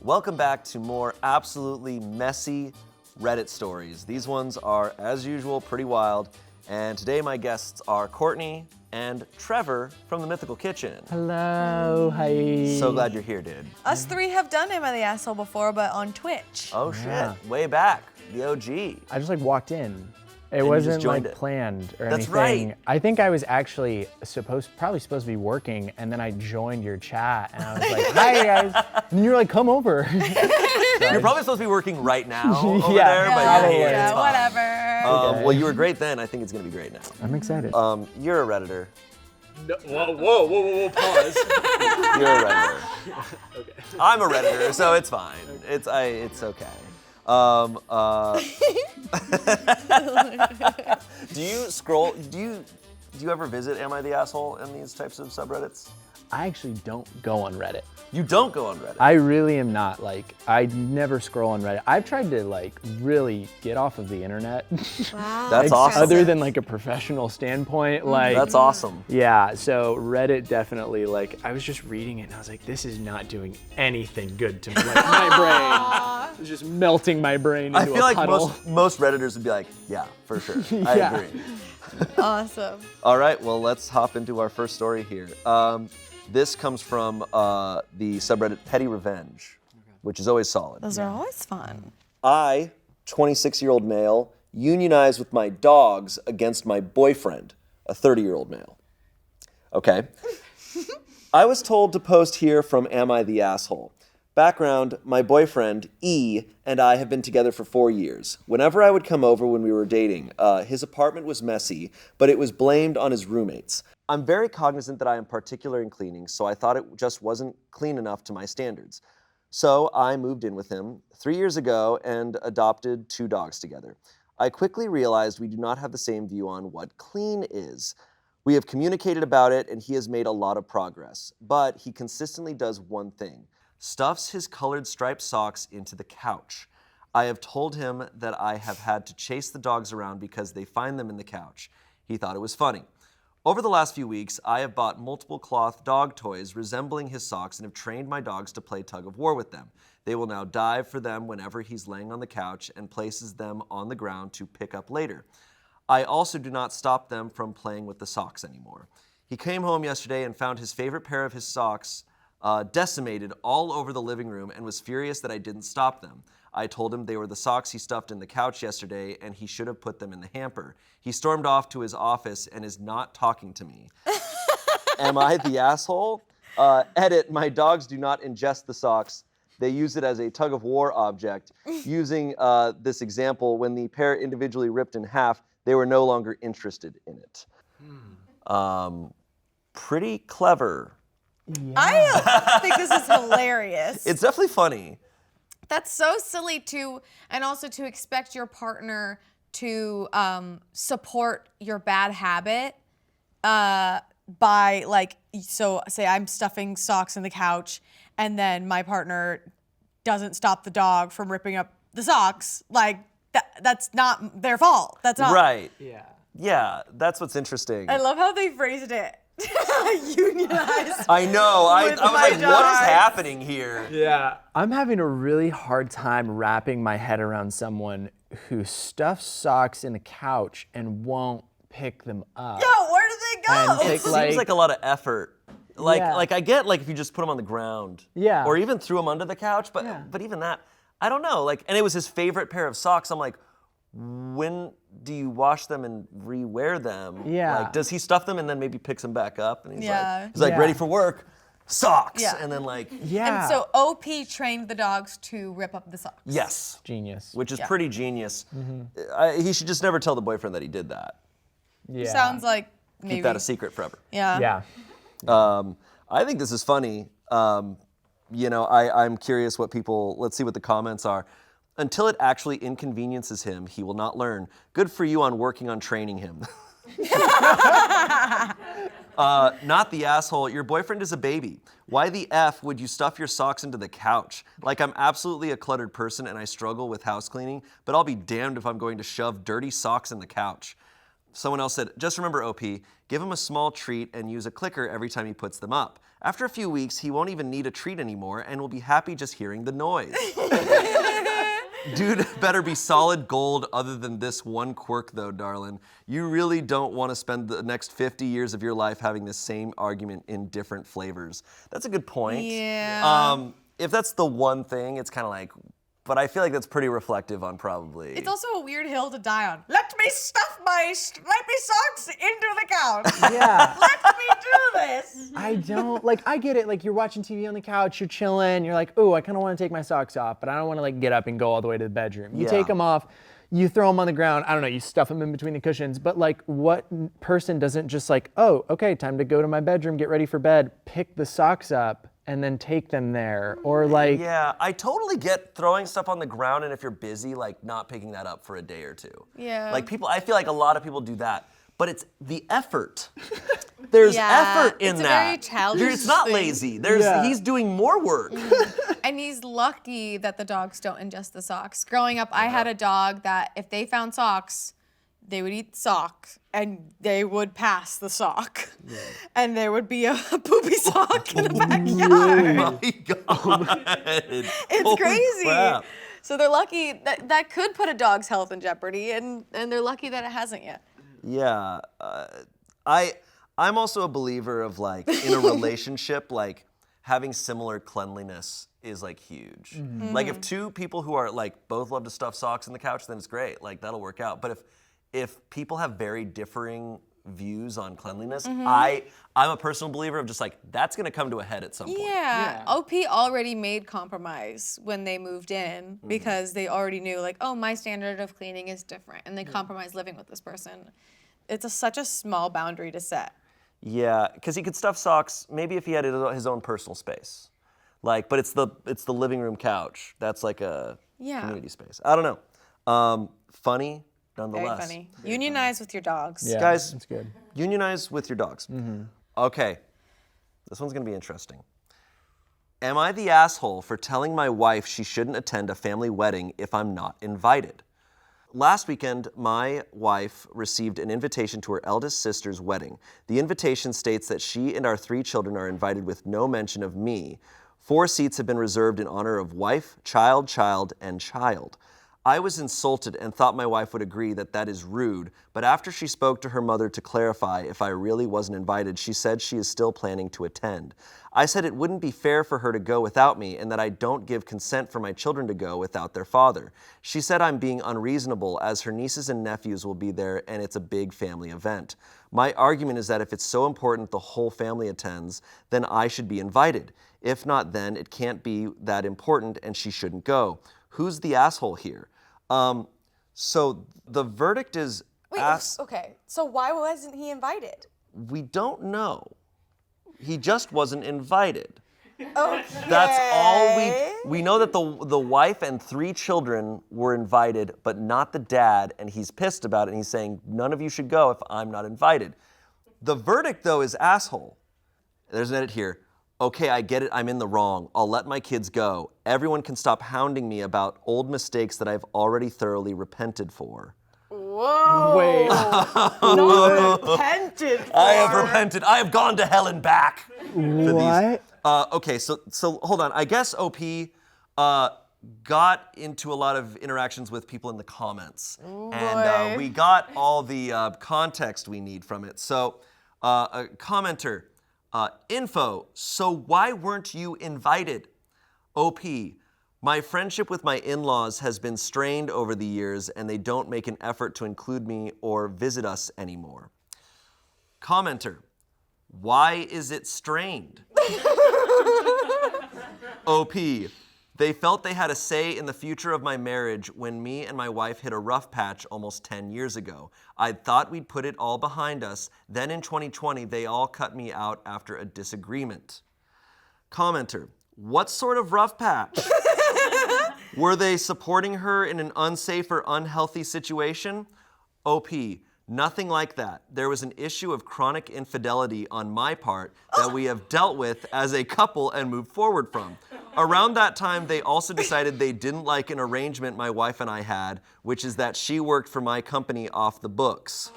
Welcome back to more absolutely messy Reddit stories. These ones are, as usual, pretty wild. And today my guests are Courtney and Trevor from the Mythical Kitchen. Hello, hi. So glad you're here, dude. Us three have done Am I the Asshole before, but on Twitch. Oh shit, Yeah. way back, the OG. I just walked in. It you wasn't just joined it. planned or That's anything. right. I think I was actually probably supposed to be working, and then I joined your chat, and I was like, "Hi guys," and you're like, "Come over." You're probably supposed to be working right now over Yeah, there, but probably. you're here. Yeah, It's fine. whatever. Okay. Well, you were great then. I think it's gonna be great now. I'm excited. You're a Redditor. No, whoa, pause. You're a Redditor. Okay. I'm a Redditor, so it's fine. It's okay. Do you scroll? Do you ever visit Am I the Asshole in these types of subreddits? I actually don't go on Reddit. You don't go on Reddit. I really am not. I never scroll on Reddit. I've tried to really get off of the internet. Wow. That's awesome. Other than a professional standpoint, That's awesome. Yeah, so Reddit definitely, I was just reading it and I was like, this is not doing anything good to me. My brain is just melting my brain into I feel a like puddle. most Redditors would be like, yeah, for sure. I Yeah. agree. Awesome. All right, well, let's hop into our first story here. This comes from the subreddit Petty Revenge, which is always solid. Those are always fun. I, 26-year-old male, unionized with my dogs against my boyfriend, a 30-year-old male. Okay. I was told to post here from Am I the Asshole? Background, my boyfriend, E, and I have been together for 4 years. Whenever I would come over when we were dating, his apartment was messy, but it was blamed on his roommates. I'm very cognizant that I am particular in cleaning, so I thought it just wasn't clean enough to my standards. So I moved in with him 3 years ago and adopted 2 dogs together. I quickly realized we do not have the same view on what clean is. We have communicated about it and he has made a lot of progress, but he consistently does one thing. Stuffs his colored striped socks into the couch. I have told him that I have had to chase the dogs around because they find them in the couch. He thought it was funny. Over the last few weeks, I have bought multiple cloth dog toys resembling his socks and have trained my dogs to play tug of war with them. They will now dive for them whenever he's laying on the couch and places them on the ground to pick up later. I also do not stop them from playing with the socks anymore. He came home yesterday and found his favorite pair of his socks decimated all over the living room and was furious that I didn't stop them. I told him they were the socks he stuffed in the couch yesterday and he should have put them in the hamper. He stormed off to his office and is not talking to me. Am I the asshole? Edit, my dogs do not ingest the socks. They use it as a tug of war object. Using this example, when the pair individually ripped in half, they were no longer interested in it. Pretty clever. Yeah. I think this is hilarious. It's definitely funny. That's so silly and also to expect your partner to support your bad habit by so say I'm stuffing socks in the couch and then my partner doesn't stop the dog from ripping up the socks. That's not their fault. That's not. Right. Yeah. Yeah, that's what's interesting. I love how they phrased it. Unionized. I know. I was my like, what is dogs. happening here? Yeah. I'm having a really hard time wrapping my head around someone who stuffs socks in a couch and won't pick them up. Yo, where do they go? And It take, seems like a lot of effort. Yeah. I get if you just put them on the ground. Yeah. Or even threw them under the couch, but even that, I don't know. And it was his favorite pair of socks. I'm like, when do you wash them and rewear them? Yeah. Does he stuff them and then maybe picks them back up? And he's Yeah. like, Yeah. ready for work, socks. Yeah. And then Yeah. And so OP trained the dogs to rip up the socks. yes. Genius. Which is Yeah. pretty genius. He should just never tell the boyfriend that he did that. Yeah. Sounds like maybe. Keep that a secret forever. Yeah. Yeah. I think this is funny. I'm curious what let's see what the comments are. Until it actually inconveniences him, he will not learn. Good for you on working on training him. Not the asshole. Your boyfriend is a baby. Why the F would you stuff your socks into the couch? I'm absolutely a cluttered person and I struggle with house cleaning, but I'll be damned if I'm going to shove dirty socks in the couch. Someone else said, just remember, OP, give him a small treat and use a clicker every time he puts them up. After a few weeks, he won't even need a treat anymore and will be happy just hearing the noise. Dude better be solid gold other than this one quirk though, darling. You really don't want to spend the next 50 years of your life having the same argument in different flavors. That's a good point. Yeah. If that's the one thing, it's kind of like, but I feel like that's pretty reflective on probably. It's also a weird hill to die on. Let me stuff my stripy socks into the couch. Yeah. Let me do this. I don't, like, I get it. Like, you're watching TV on the couch, you're chilling, you're like, ooh, I kind of want to take my socks off, but I don't want to, like, get up and go all the way to the bedroom. You take them off, you throw them on the ground, I don't know, you stuff them in between the cushions, but, like, what person doesn't just, like, oh, okay, time to go to my bedroom, get ready for bed, pick the socks up, and then take them there, or like... Yeah, I totally get throwing stuff on the ground, and if you're busy, like, not picking that up for a day or two. Yeah. Like, I feel like a lot of people do that, but it's the effort. There's effort in it's that. A very childish It's not thing. lazy. He's doing more work. And he's lucky that the dogs don't ingest the socks. Growing up, I had a dog that if they found socks, they would eat the sock and they would pass the sock. Yeah. And there would be a poopy sock in the backyard. Oh my God. It's Holy crazy. crap. So they're lucky that could put a dog's health in jeopardy, and they're lucky that it hasn't yet. Yeah. I'm also a believer of, like, in a relationship, like, having similar cleanliness is, like, huge. Mm-hmm. Like, if two people who are, like, both love to stuff socks in the couch, then it's great. Like, that'll work out. But if people have very differing views on cleanliness, I'm a personal believer of just, like, that's going to come to a head at some point. Yeah. OP already made compromise when they moved in because they already knew, like, oh, my standard of cleaning is different, and they compromised living with this person. It's such a small boundary to set. Yeah, because he could stuff socks maybe if he had his own personal space. Like, but it's the living room couch. That's like a community space. I don't know. Funny, nonetheless. Very funny. Unionize with your dogs. Yeah, Guys, that's good. Unionize with your dogs. Okay, this one's gonna be interesting. Am I the asshole for telling my wife she shouldn't attend a family wedding if I'm not invited? Last weekend, my wife received an invitation to her eldest sister's wedding. The invitation states that she and our 3 children are invited with no mention of me. 4 seats have been reserved in honor of wife, child, and child. I was insulted and thought my wife would agree that that is rude, but after she spoke to her mother to clarify if I really wasn't invited, she said she is still planning to attend. I said it wouldn't be fair for her to go without me and that I don't give consent for my children to go without their father. She said I'm being unreasonable as her nieces and nephews will be there and it's a big family event. My argument is that if it's so important the whole family attends, then I should be invited. If not, then it can't be that important and she shouldn't go. Who's the asshole here? So the verdict is... Wait, okay. So why wasn't he invited? We don't know. He just wasn't invited. Okay. That's all we know that the wife and 3 children were invited, but not the dad, and he's pissed about it, and he's saying, none of you should go if I'm not invited. The verdict, though, is asshole. There's an edit here. Okay, I get it, I'm in the wrong. I'll let my kids go. Everyone can stop hounding me about old mistakes that I've already thoroughly repented for. Whoa. Wait. Not repented for. I have repented. I have gone to hell and back. What? Okay, so hold on. I guess OP got into a lot of interactions with people in the comments. And we got all the context we need from it. So a commenter, info, so why weren't you invited? OP, my friendship with my in-laws has been strained over the years and they don't make an effort to include me or visit us anymore. Commenter, why is it strained? OP, they felt they had a say in the future of my marriage when me and my wife hit a rough patch almost 10 years ago. I thought we'd put it all behind us. Then in 2020, they all cut me out after a disagreement. Commenter, what sort of rough patch? Were they supporting her in an unsafe or unhealthy situation? OP, nothing like that. There was an issue of chronic infidelity on my part that we have dealt with as a couple and moved forward from. Around that time, they also decided they didn't like an arrangement my wife and I had, which is that she worked for my company off the books.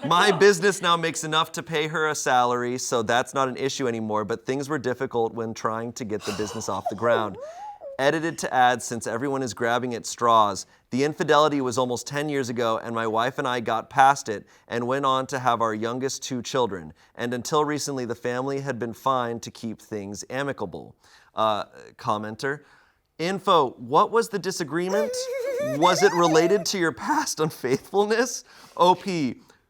My business now makes enough to pay her a salary, so that's not an issue anymore, but things were difficult when trying to get the business off the ground. Edited to add, since everyone is grabbing at straws, the infidelity was almost 10 years ago, and my wife and I got past it and went on to have our youngest 2 children. And until recently, the family had been fine to keep things amicable. Commenter, info, what was the disagreement? Was it related to your past unfaithfulness? OP,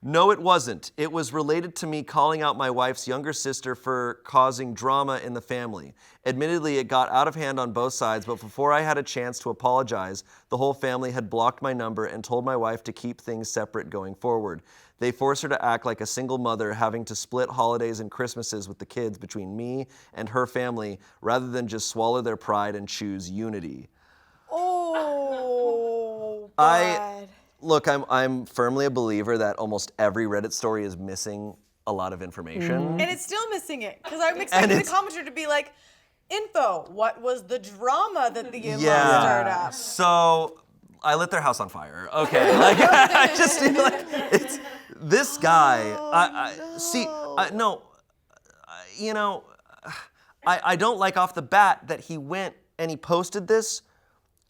no, it wasn't. It was related to me calling out my wife's younger sister for causing drama in the family. Admittedly, it got out of hand on both sides, but before I had a chance to apologize, the whole family had blocked my number and told my wife to keep things separate going forward. They forced her to act like a single mother, having to split holidays and Christmases with the kids between me and her family, rather than just swallow their pride and choose unity. Oh, bad. Look, I'm firmly a believer that almost every Reddit story is missing a lot of information. And it's still missing it, because I'm expecting the commenter to be like, info, what was the drama that the in-laws stirred up? So I lit their house on fire. Okay, like I just like it's this guy. I don't like off the bat that he went and he posted this,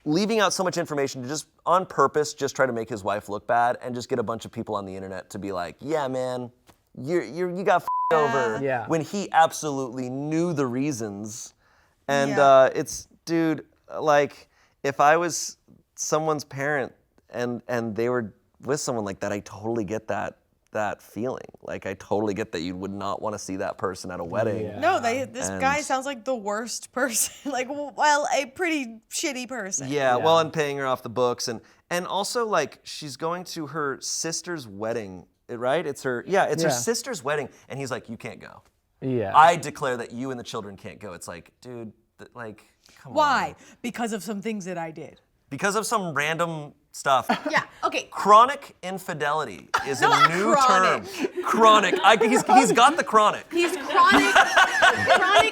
leaving out so much information to just on purpose just try to make his wife look bad and just get a bunch of people on the internet to be like, yeah, man, you got f***ed over. Yeah. When he absolutely knew the reasons. And it's, dude, like, if I was someone's parent and they were with someone like that, I totally get that feeling. Like, I totally get that you would not want to see that person at a wedding. Yeah. No, this guy sounds like the worst person. Like, well, a pretty shitty person. Yeah, well, and paying her off the books. And also, like, she's going to her sister's wedding, right? It's her sister's wedding. And he's like, you can't go. Yeah. I declare that you and the children can't go. It's like, dude, like, come on. Why? Because of some things that I did. Because of some random stuff. Yeah, okay. Chronic infidelity is a new chronic. term. Chronic. He's got the chronic. He's chronic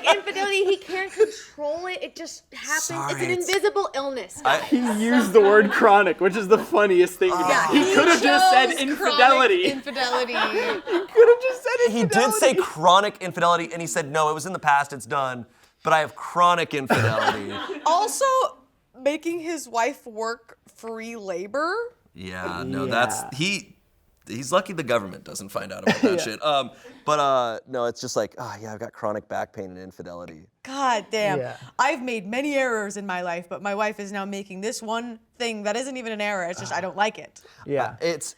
infidelity. He can't control it. It just happens. Sorry, it's an invisible illness. He used the word chronic, which is the funniest thing to me. He could have just said infidelity. Infidelity. Could have just said He infidelity. did say chronic infidelity, and he said, no, it was in the past, it's done, but I have chronic infidelity. Also, making his wife work free labor. Yeah, no, he's lucky the government doesn't find out about that shit. No, it's just like, I've got chronic back pain and infidelity. God damn. Yeah. I've made many errors in my life, but my wife is now making this one thing that isn't even an error. It's just I don't like it. Yeah. It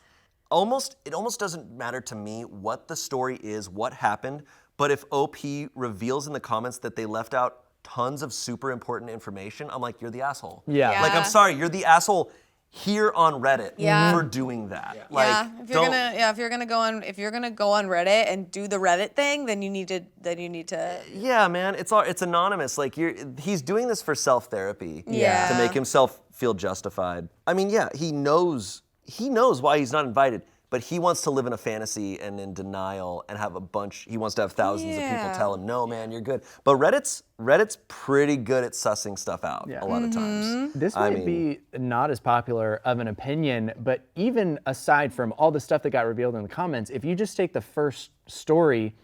almost doesn't matter to me what the story is, what happened, but if OP reveals in the comments that they left out tons of super important information, I'm like, you're the asshole. Yeah. Like, I'm sorry, you're the asshole here on Reddit Yeah. for doing that. Like, If you're gonna go on Reddit and do the Reddit thing, then you need to. Yeah, man, it's anonymous. Like, he's doing this for self-therapy. Yeah. To make himself feel justified. I mean, yeah, he knows why he's not invited, but he wants to live in a fantasy and in denial and he wants to have thousands of people tell him, no, man, you're good. But Reddit's pretty good at sussing stuff out a lot of times. This might be not as popular of an opinion, but even aside from all the stuff that got revealed in the comments, if you just take the first story,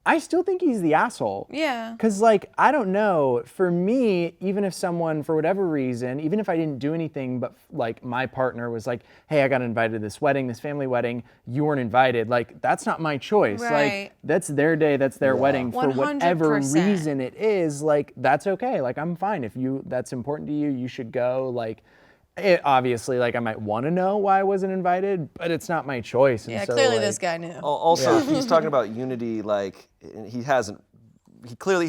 I still think he's the asshole. Yeah. Because, like, I don't know, for me, even if someone, for whatever reason, even if I didn't do anything, but, like, my partner was like, hey, I got invited to this wedding, this family wedding, you weren't invited, like, that's not my choice. Right. Like, that's their day, that's their wedding. For whatever 100%. reason it is, like, that's okay. Like, I'm fine. If that's important to you, you should go. Like, obviously, like, I might want to know why I wasn't invited, but it's not my choice. And Yeah, so, clearly like, this guy knew. Also, if he's talking about unity, like, he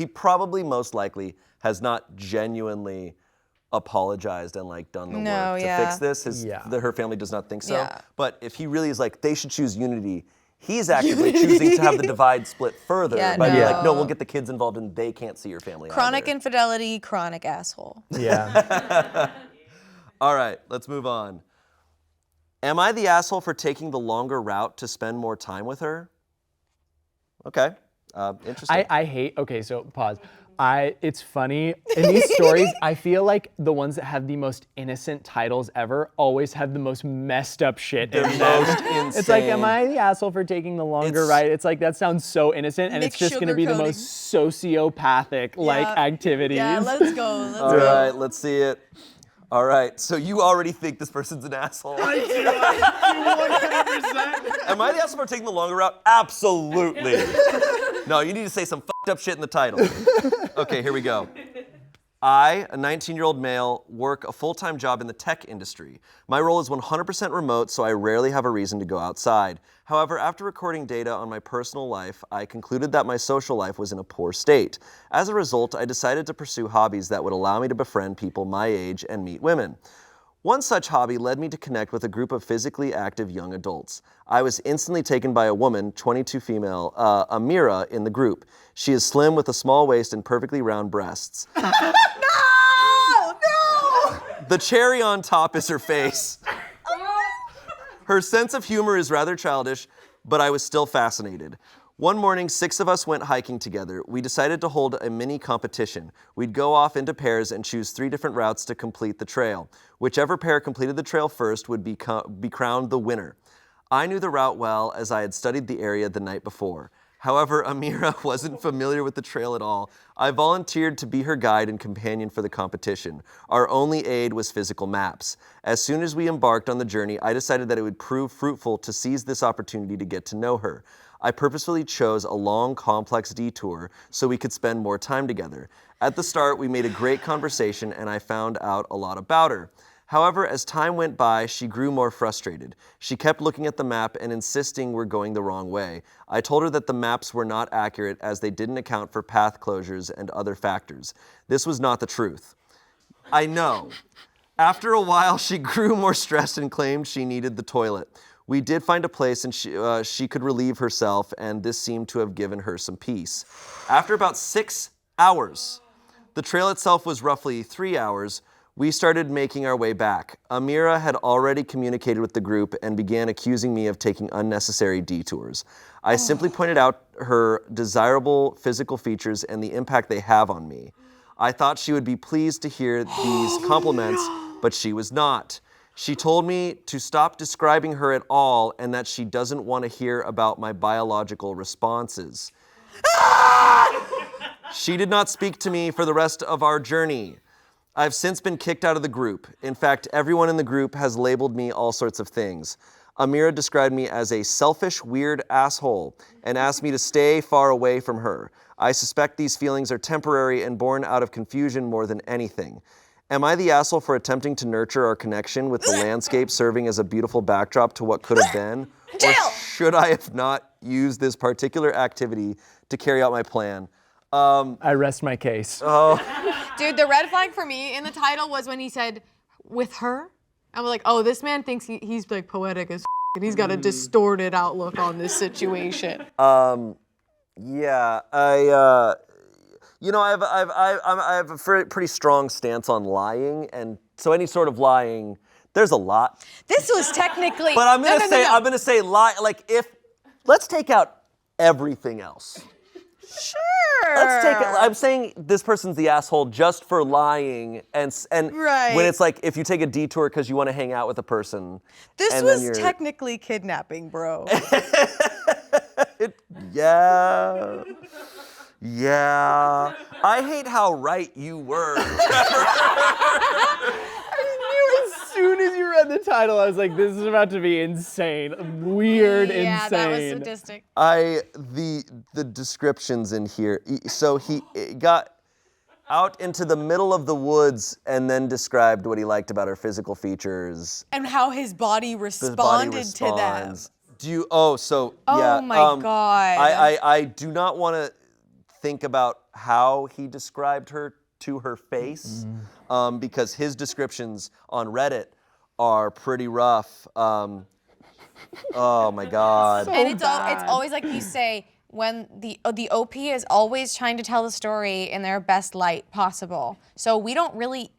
probably most likely has not genuinely apologized and like done the work to fix this. Her family does not think so. Yeah. But if he really is like, they should choose unity, he's actively choosing to have the divide split further by being like, no, we'll get the kids involved and they can't see your family Chronic either. infidelity, chronic asshole. Yeah. All right, let's move on. Am I the asshole for taking the longer route to spend more time with her? Okay, interesting. I hate, okay, so pause. It's funny. In these stories, I feel like the ones that have the most innocent titles ever always have the most messed up shit in them. It's like, am I the asshole for taking the longer ride? It's like, that sounds so innocent, and it's just going to be the most sociopathic activities. Yeah, let's go. All right, let's see it. All right, so you already think this person's an asshole. I do 100%. Am I the asshole for taking the longer route? Absolutely. No, you need to say some fucked up shit in the title. Okay, here we go. I, a 19-year-old male, work a full-time job in the tech industry. My role is 100% remote, so I rarely have a reason to go outside. However, after recording data on my personal life, I concluded that my social life was in a poor state. As a result, I decided to pursue hobbies that would allow me to befriend people my age and meet women. One such hobby led me to connect with a group of physically active young adults. I was instantly taken by a woman, 22 female, Amira, in the group. She is slim with a small waist and perfectly round breasts. No! The cherry on top is her face. Her sense of humor is rather childish, but I was still fascinated. One morning, 6 of us went hiking together. We decided to hold a mini competition. We'd go off into pairs and choose 3 different routes to complete the trail. Whichever pair completed the trail first would be crowned the winner. I knew the route well as I had studied the area the night before. However, Amira wasn't familiar with the trail at all. I volunteered to be her guide and companion for the competition. Our only aid was physical maps. As soon as we embarked on the journey, I decided that it would prove fruitful to seize this opportunity to get to know her. I purposefully chose a long, complex detour so we could spend more time together. At the start, we made a great conversation and I found out a lot about her. However, as time went by, she grew more frustrated. She kept looking at the map and insisting we're going the wrong way. I told her that the maps were not accurate as they didn't account for path closures and other factors. This was not the truth. I know. After a while, she grew more stressed and claimed she needed the toilet. We did find a place and she could relieve herself, and this seemed to have given her some peace. After about 6 hours, the trail itself was roughly 3 hours, we started making our way back. Amira had already communicated with the group and began accusing me of taking unnecessary detours. I simply pointed out her desirable physical features and the impact they have on me. I thought she would be pleased to hear these compliments, but she was not. She told me to stop describing her at all and that she doesn't want to hear about my biological responses. She did not speak to me for the rest of our journey. I've since been kicked out of the group. In fact, everyone in the group has labeled me all sorts of things. Amira described me as a selfish, weird asshole and asked me to stay far away from her. I suspect these feelings are temporary and born out of confusion more than anything. Am I the asshole for attempting to nurture our connection with the landscape serving as a beautiful backdrop to what could have been? Or should I have not used this particular activity to carry out my plan? I rest my case. Dude, the red flag for me in the title was when he said, with her. I was like, oh, this man thinks he's like poetic as and he's got a distorted outlook on this situation. Yeah, I have a pretty strong stance on lying, and so any sort of lying, there's a lot. This was technically. But I'm gonna say lie. Like let's take out everything else. Sure. I'm saying this person's the asshole just for lying, and right. When it's like if you take a detour because you want to hang out with a person. This was technically kidnapping, bro. Yeah. Yeah. I hate how right you were. As soon as you read the title, I was like, this is about to be insane. Weird, insane. Yeah, that was sadistic. The descriptions in here. So he got out into the middle of the woods and then described what he liked about her physical features. And how his body responded to them. Oh my God. I do not want to think about how he described her to her face, because his descriptions on Reddit are pretty rough. Oh my God. And it's always like you say, when the OP is always trying to tell the story in their best light possible. So we don't really,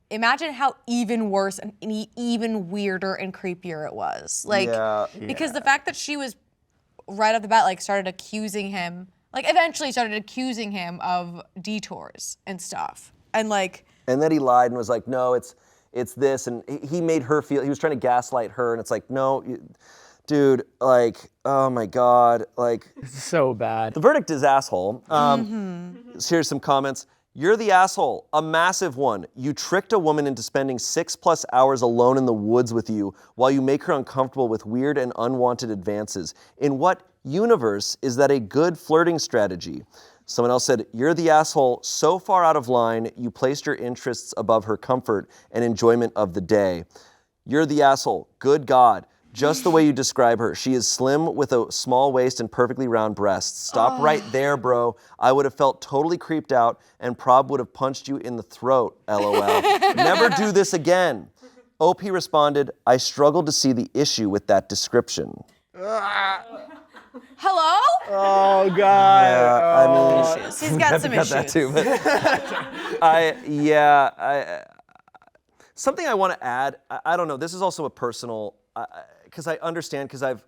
imagine how even worse and even weirder and creepier it was. Because the fact that she was right off the bat, started accusing him, like eventually started accusing him of detours and stuff. And like. And then he lied and was like, no, it's this. And he made her feel, he was trying to gaslight her. And it's like, no, dude, like, oh my God. Like. So bad. The verdict is asshole. Here's some comments. You're the asshole, a massive one. You tricked a woman into spending 6+ hours alone in the woods with you while you make her uncomfortable with weird and unwanted advances. In what universe is that a good flirting strategy? Someone else said, you're the asshole so far out of line, you placed your interests above her comfort and enjoyment of the day. You're the asshole, good God. Just the way you describe her. She is slim with a small waist and perfectly round breasts. Stop right there, bro. I would have felt totally creeped out and Prob would have punched you in the throat, LOL. Never do this again. OP responded, I struggled to see the issue with that description. Hello? Oh God. I mean, He's got some issues. that too, but something I want to add, I don't know, this is also a personal, because I understand, because I've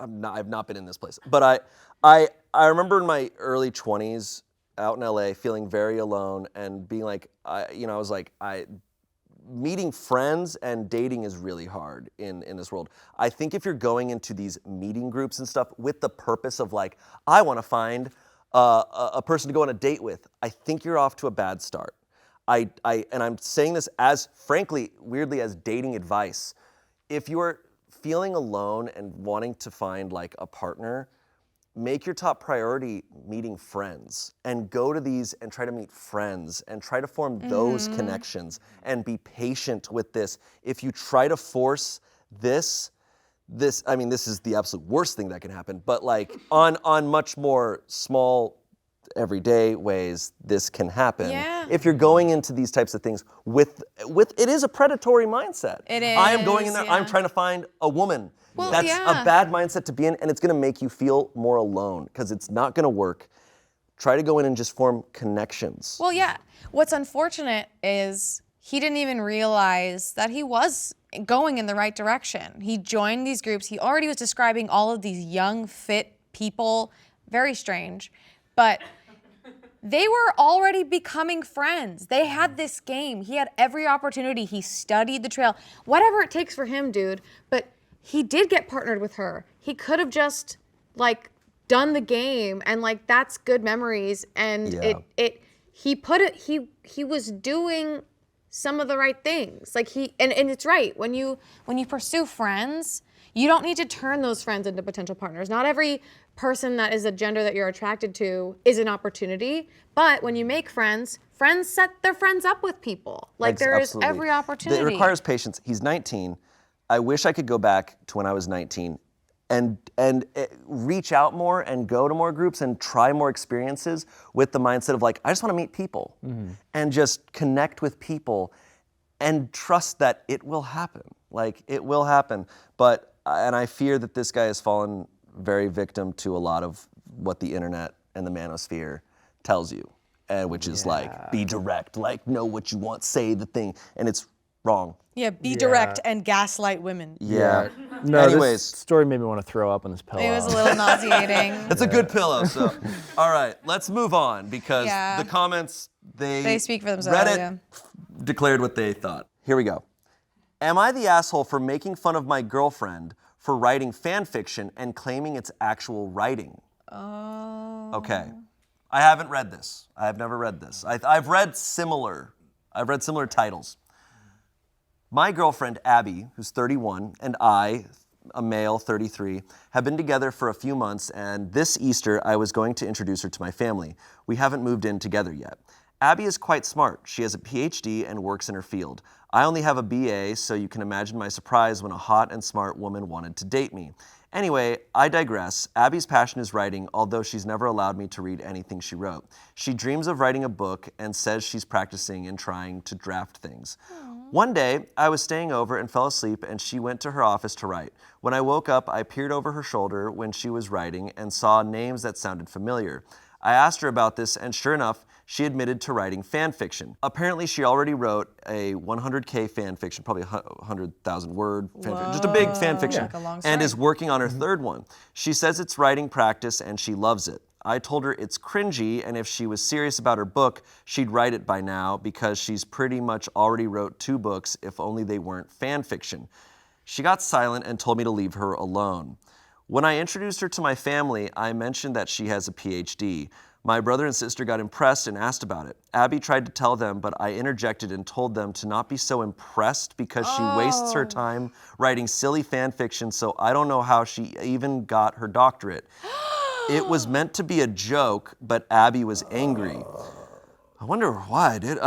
not been in this place, but I remember in my early 20s out in LA feeling very alone and being like, I was like, meeting friends and dating is really hard in this world. I think if you're going into these meeting groups and stuff with the purpose of like, I want to find a person to go on a date with, I think you're off to a bad start. And I'm saying this as, frankly, weirdly, as dating advice. If you're feeling alone and wanting to find like a partner, make your top priority meeting friends and go to these and try to meet friends and try to form those connections and be patient with this. If you try to force this, I mean, this is the absolute worst thing that can happen, but like on much more small, everyday ways, this can happen. Yeah. If you're going into these types of things with it is a predatory mindset. It is, I am going in there, yeah. I'm trying to find a woman. Well, That's yeah. a bad mindset to be in, and it's gonna make you feel more alone, because it's not gonna work. Try to go in and just form connections. Well, yeah. What's unfortunate is he didn't even realize that he was going in the right direction. He joined these groups. He already was describing all of these young, fit people. Very strange. But they were already becoming friends. They had this game. He had every opportunity. He studied the trail. Whatever it takes for him, dude. But he did get partnered with her. He could have just, like, done the game, and, like, that's good memories. And Yeah. he was doing some of the right things. Like, and it's right. When you pursue friends, you don't need to turn those friends into potential partners. Not every person that is a gender that you're attracted to is an opportunity. But when you make friends set their friends up with people. Like, there is Absolutely. every opportunity. It requires patience. He's 19. I wish I could go back to when I was 19 and reach out more and go to more groups and try more experiences with the mindset of like, I just want to meet people and just connect with people and trust that it will happen. Like, it will happen. And I fear that this guy has fallen very victim to a lot of what the internet and the manosphere tells you, which is like, be direct, like, know what you want, say the thing, and it's wrong. Yeah, be direct and gaslight women. Yeah. No, Anyways. this story made me want to throw up on this pillow. It was a little nauseating. It's a good pillow, so. All right, let's move on, because Yeah. the comments, They speak for themselves, Reddit yeah. declared what they thought. Here we go. Am I the asshole for making fun of my girlfriend for writing fan fiction and claiming it's actual writing? Oh. Okay. I haven't read this. I have never read this. I've read similar titles. My girlfriend, Abby, who's 31, and I, a male, 33, have been together for a few months, and this Easter, I was going to introduce her to my family. We haven't moved in together yet. Abby is quite smart. She has a PhD and works in her field. I only have a BA, so you can imagine my surprise when a hot and smart woman wanted to date me. Anyway, I digress. Abby's passion is writing, although she's never allowed me to read anything she wrote. She dreams of writing a book and says she's practicing and trying to draft things. One day, I was staying over and fell asleep, and she went to her office to write. When I woke up, I peered over her shoulder when she was writing and saw names that sounded familiar. I asked her about this, and sure enough, she admitted to writing fan fiction. Apparently, she already wrote a 100K fan fiction, probably 100,000 word fan fiction, just a big fan fiction, Like a long and story. is working on her third one. She says it's writing practice, and she loves it. I told her it's cringy, and if she was serious about her book, she'd write it by now because she's pretty much already wrote 2 books, if only they weren't fan fiction. She got silent and told me to leave her alone. When I introduced her to my family, I mentioned that she has a PhD. My brother and sister got impressed and asked about it. Abby tried to tell them, but I interjected and told them to not be so impressed because she wastes her time writing silly fan fiction, so I don't know how she even got her doctorate. It was meant to be a joke, but Abby was angry. I wonder why I did.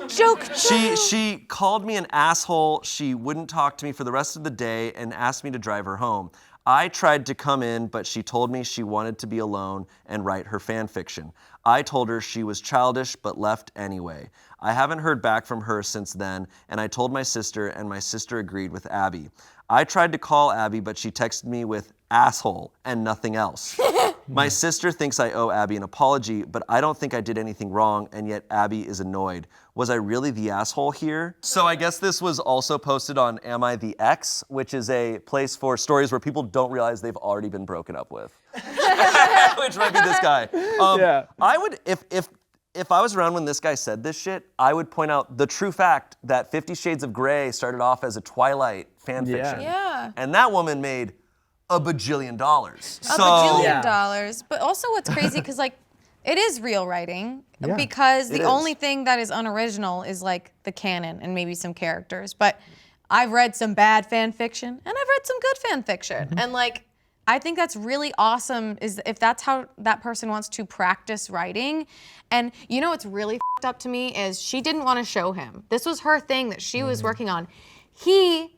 Joke. She called me an asshole. She wouldn't talk to me for the rest of the day and asked me to drive her home. I tried to come in, but she told me she wanted to be alone and write her fan fiction. I told her she was childish, but left anyway. I haven't heard back from her since then, and I told my sister, and my sister agreed with Abby. I tried to call Abby, but she texted me with asshole and nothing else. My sister thinks I owe Abby an apology, but I don't think I did anything wrong, and yet Abby is annoyed. Was I really the asshole here? So I guess this was also posted on Am I the Ex, which is a place for stories where people don't realize they've already been broken up with. Which might be this guy. Yeah. I would, if I was around when this guy said this shit, I would point out the true fact that 50 Shades of Grey started off as a Twilight fan fiction. Yeah. And that woman made a bajillion dollars. A bajillion dollars. But also what's crazy, because like, it is real writing, Yeah. because the It only is. thing that is unoriginal is like the canon and maybe some characters. But I've read some bad fan fiction and I've read some good fan fiction. And like, I think that's really awesome is if that's how that person wants to practice writing. And you know what's really f***ed up to me is she didn't want to show him. This was her thing that she was working on. He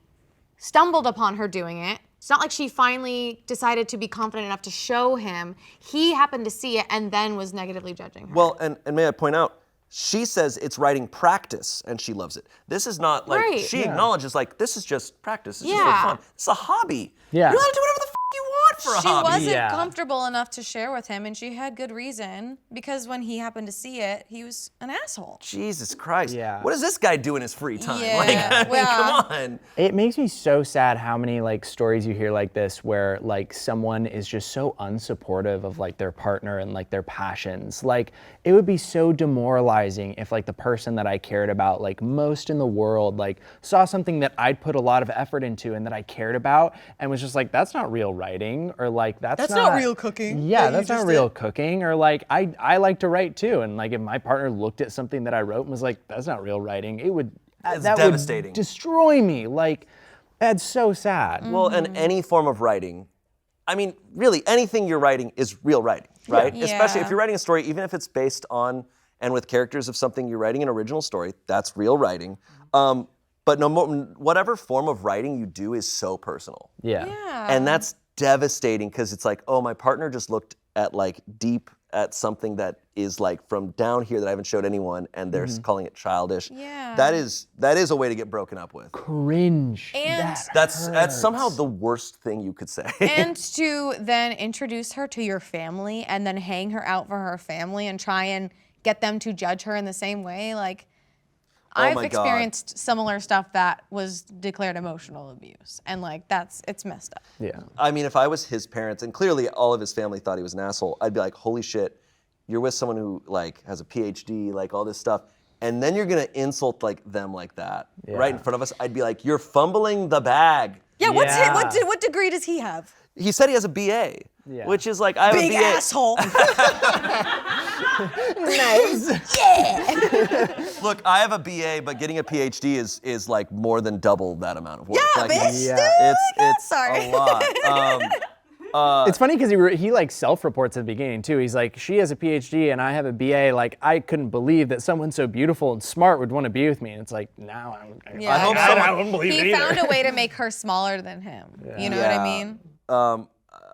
stumbled upon her doing it. It's not like she finally decided to be confident enough to show him. He happened to see it and then was negatively judging her. Well, and may I point out, she says it's writing practice and she loves it. This is not like, Right. she acknowledges like, this is just practice, it's just Yeah. for fun. It's a hobby. Yeah. You gotta do whatever the f*** you want for a She hobby. wasn't Yeah. comfortable enough to share with him, and she had good reason, because when he happened to see it, he was an asshole. Jesus Christ. Yeah. What does this guy do in his free time? Yeah, Like, I mean, well- come on. It makes me so sad how many like stories you hear like this where like someone is just so unsupportive of like their partner and like their passions. Like it would be so demoralizing if like the person that I cared about like most in the world like saw something that I'd put a lot of effort into and that I cared about and was just like, that's not real writing, or like that's not real cooking Yeah, that you that's not just real did. cooking, or like I like to write too, and like if my partner looked at something that I wrote and was like, that's not real writing, it would It's that devastating. would destroy me. Like that's so sad. Well, and any form of writing, I mean, really, anything you're writing is real writing, right? Yeah. Especially if you're writing a story, even if it's based on and with characters of something you're writing an original story, that's real writing. But no more, whatever form of writing you do is so personal. Yeah. And that's devastating because it's like, oh, my partner just looked at like deep at something that is like from down here that I haven't showed anyone, and they're calling it childish. Yeah. That is a way to get broken up with. Cringe. And That's somehow the worst thing you could say. and to then introduce her to your family and then hang her out for her family and try and get them to judge her in the same way, like I've my God. experienced similar stuff that was declared emotional abuse, and like it's messed up. Yeah. I mean, if I was his parents, and clearly all of his family thought he was an asshole, I'd be like, holy shit, you're with someone who like has a PhD, like all this stuff, and then you're gonna insult like them like that right in front of us. I'd be like, you're fumbling the bag. Yeah, what's Yeah. what degree does he have? He said he has a BA, Yeah. which is like, I have Big a BA. asshole. Nice. Look, I have a BA, but getting a PhD is like more than double that amount of work. Yeah, like, bitch. Yeah. It's Sorry. a lot. It's funny because he like self-reports at the beginning too. He's like, she has a PhD and I have a BA. Like I couldn't believe that someone so beautiful and smart would want to be with me. And it's like, now Yeah, I hope I someone- don't believe it he either. found a way to make her smaller than him. You know what I mean?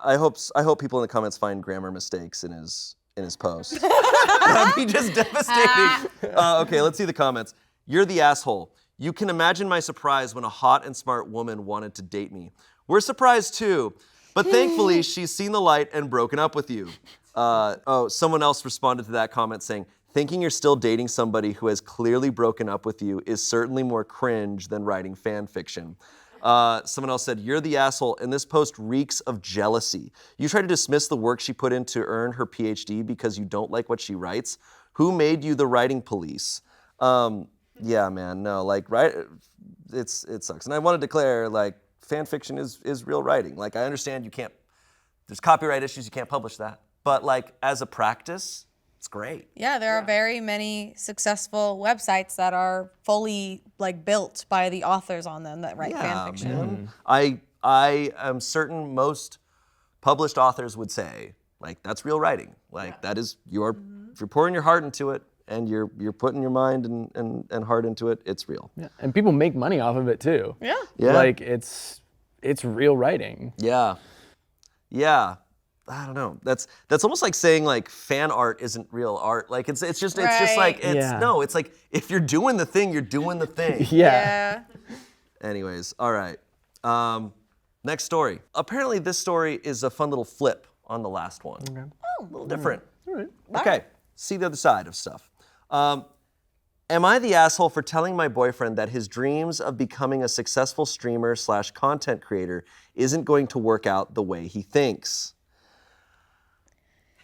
I hope people in the comments find grammar mistakes in his post. That'd be just devastating. Okay, let's see the comments. You're the asshole. You can imagine my surprise when a hot and smart woman wanted to date me. We're surprised too, but thankfully she's seen the light and broken up with you. Someone else responded to that comment saying, thinking you're still dating somebody who has clearly broken up with you is certainly more cringe than writing fan fiction. Someone else said, "You're the asshole, and this post reeks of jealousy. You try to dismiss the work she put in to earn her PhD because you don't like what she writes. Who made you the writing police?" Yeah, man, no, like, it sucks. And I want to declare, like, fan fiction is real writing. Like, I understand there's copyright issues, you can't publish that. But, like, as a practice, it's great. Yeah, there are very many successful websites that are fully like built by the authors on them that write fan fiction. Man. I am certain most published authors would say, like, that's real writing. Like, that is if you're pouring your heart into it and you're putting your mind and heart into it, it's real. Yeah. And people make money off of it too. Yeah. Like it's real writing. Yeah. Yeah. I don't know. That's almost like saying like fan art isn't real art. Like it's just like no, it's like if you're doing the thing, you're doing the thing. Yeah. Anyways, all right. Next story. Apparently this story is a fun little flip on the last one. Okay. Oh, a little different. All right. Okay. See the other side of stuff. Am I the asshole for telling my boyfriend that his dreams of becoming a successful streamer / content creator isn't going to work out the way he thinks?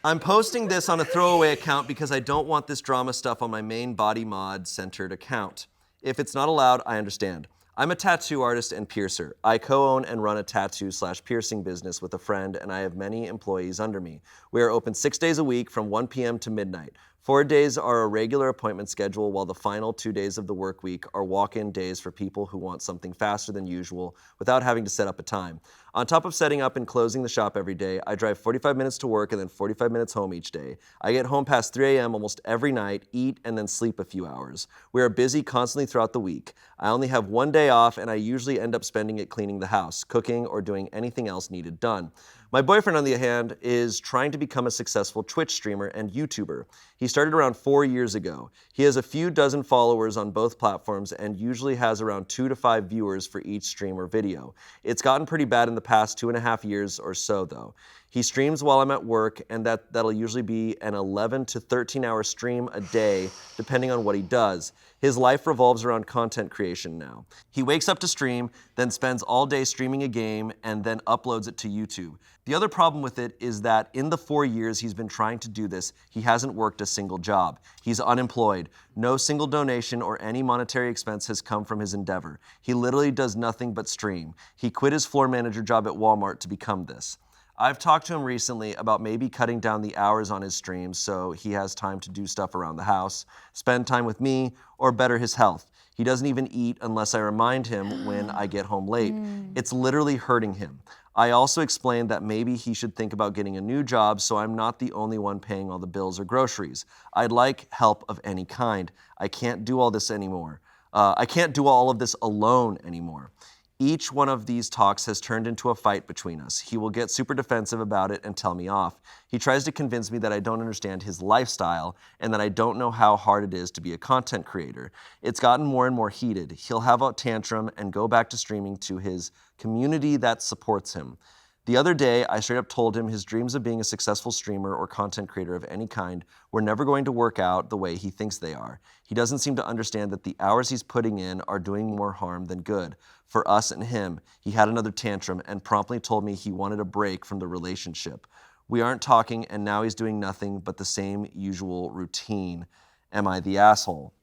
I'm posting this on a throwaway account because I don't want this drama stuff on my main body mod centered account. If it's not allowed, I understand. I'm a tattoo artist and piercer. I co-own and run a tattoo / piercing business with a friend, and I have many employees under me. We are open 6 days a week from 1 p.m. to midnight. 4 days are a regular appointment schedule, while the final 2 days of the work week are walk-in days for people who want something faster than usual without having to set up a time. On top of setting up and closing the shop every day, I drive 45 minutes to work and then 45 minutes home each day. I get home past 3 a.m. almost every night, eat, and then sleep a few hours. We are busy constantly throughout the week. I only have 1 day off, and I usually end up spending it cleaning the house, cooking, or doing anything else needed done. My boyfriend, on the other hand, is trying to become a successful Twitch streamer and YouTuber. He started around 4 years ago. He has a few dozen followers on both platforms and usually has around 2 to 5 viewers for each stream or video. It's gotten pretty bad in the past 2.5 years or so, though. He streams while I'm at work, and that'll usually be an 11 to 13-hour stream a day, depending on what he does. His life revolves around content creation now. He wakes up to stream, then spends all day streaming a game, and then uploads it to YouTube. The other problem with it is that in the 4 years he's been trying to do this, he hasn't worked a single job. He's unemployed. No single donation or any monetary expense has come from his endeavor. He literally does nothing but stream. He quit his floor manager job at Walmart to become this. I've talked to him recently about maybe cutting down the hours on his streams so he has time to do stuff around the house, spend time with me, or better his health. He doesn't even eat unless I remind him when I get home late. It's literally hurting him. I also explained that maybe he should think about getting a new job so I'm not the only one paying all the bills or groceries. I'd like help of any kind. I can't do all this anymore. I can't do all of this alone anymore. Each one of these talks has turned into a fight between us. He will get super defensive about it and tell me off. He tries to convince me that I don't understand his lifestyle and that I don't know how hard it is to be a content creator. It's gotten more and more heated. He'll have a tantrum and go back to streaming to his community that supports him. The other day, I straight up told him his dreams of being a successful streamer or content creator of any kind were never going to work out the way he thinks they are. He doesn't seem to understand that the hours he's putting in are doing more harm than good. For us and him, he had another tantrum and promptly told me he wanted a break from the relationship. We aren't talking, and now he's doing nothing but the same usual routine. Am I the asshole?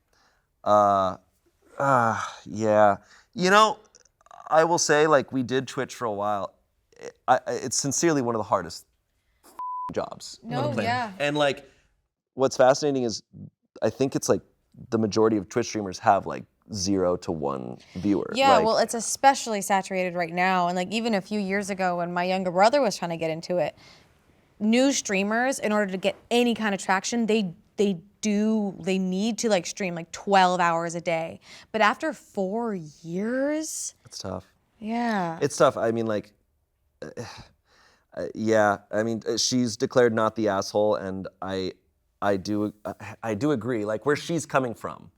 Yeah. You know, I will say, like, we did Twitch for a while. It's sincerely one of the hardest jobs. No, yeah. And like, what's fascinating is I think it's like the majority of Twitch streamers have like 0 to 1 viewer. Yeah, like, well, it's especially saturated right now. And like even a few years ago when my younger brother was trying to get into it, new streamers, in order to get any kind of traction, they need to like stream like 12 hours a day. But after 4 years, it's tough. Yeah. It's tough. I mean, like, yeah. I mean, she's declared not the asshole, and I do agree. Like, where she's coming from,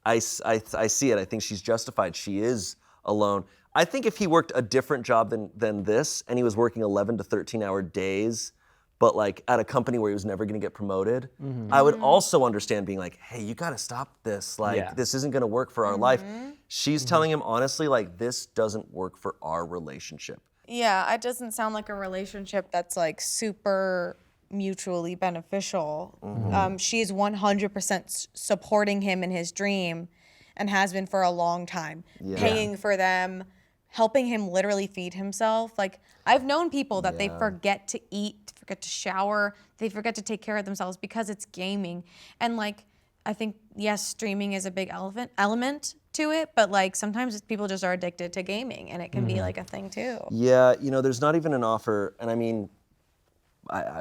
I see it. I think she's justified. She is alone. I think if he worked a different job than this, and he was working 11 to 13-hour days, but like at a company where he was never gonna get promoted, I would also understand being like, hey, you gotta stop this. Like, this isn't gonna work for our life. She's telling him honestly, like, this doesn't work for our relationship. Yeah, it doesn't sound like a relationship that's like super mutually beneficial. She's 100% supporting him in his dream and has been for a long time, paying for them, helping him literally feed himself. Like, I've known people that they forget to eat, forget to shower, they forget to take care of themselves because it's gaming. And like, I think, yes, streaming is a big element to it, but like sometimes people just are addicted to gaming and it can be like a thing too. Yeah, you know, there's not even an offer, and I mean,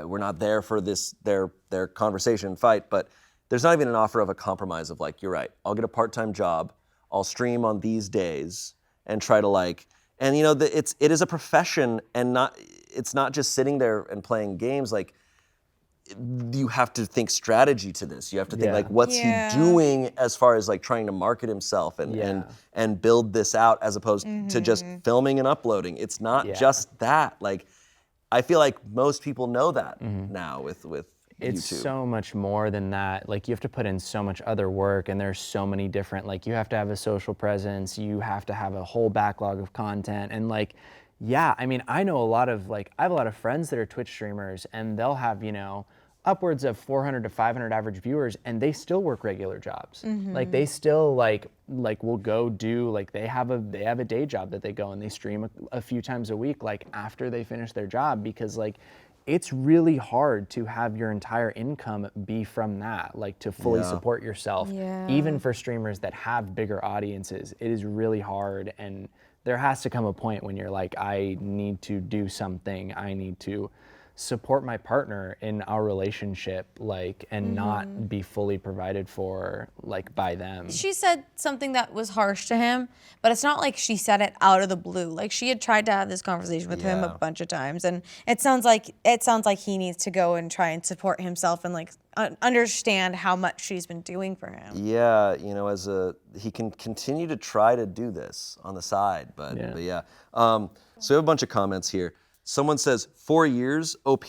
we're not there for their conversation fight, but there's not even an offer of a compromise of like, you're right, I'll get a part-time job, I'll stream on these days, and try to like, and you know, it is a profession, and it's not just sitting there and playing games. Like, you have to think strategy to this. You have to think like, what's he doing as far as like trying to market himself and build this out, as opposed to just filming and uploading. It's not just that. Like, I feel like most people know that now with It's YouTube. so much more than that. Like, you have to put in so much other work, and there's so many different, like, you have to have a social presence, you have to have a whole backlog of content, and like, yeah, I mean, I know a lot of, like, I have a lot of friends that are Twitch streamers, and they'll have, you know, upwards of 400 to 500 average viewers, and they still work regular jobs. Like, they still like will go do, like, they have a day job that they go and they stream a few times a week, like, after they finish their job, because like, it's really hard to have your entire income be from that, like to fully support yourself. Even for streamers that have bigger audiences, it is really hard, and there has to come a point when you're like, I need to do something, I need to support my partner in our relationship, like, and not be fully provided for, like, by them. She said something that was harsh to him, but it's not like she said it out of the blue. Like, she had tried to have this conversation with him a bunch of times, and it sounds like he needs to go and try and support himself and like understand how much she's been doing for him. Yeah, you know, he can continue to try to do this on the side, but yeah. So we have a bunch of comments here. Someone says, 4 years, OP?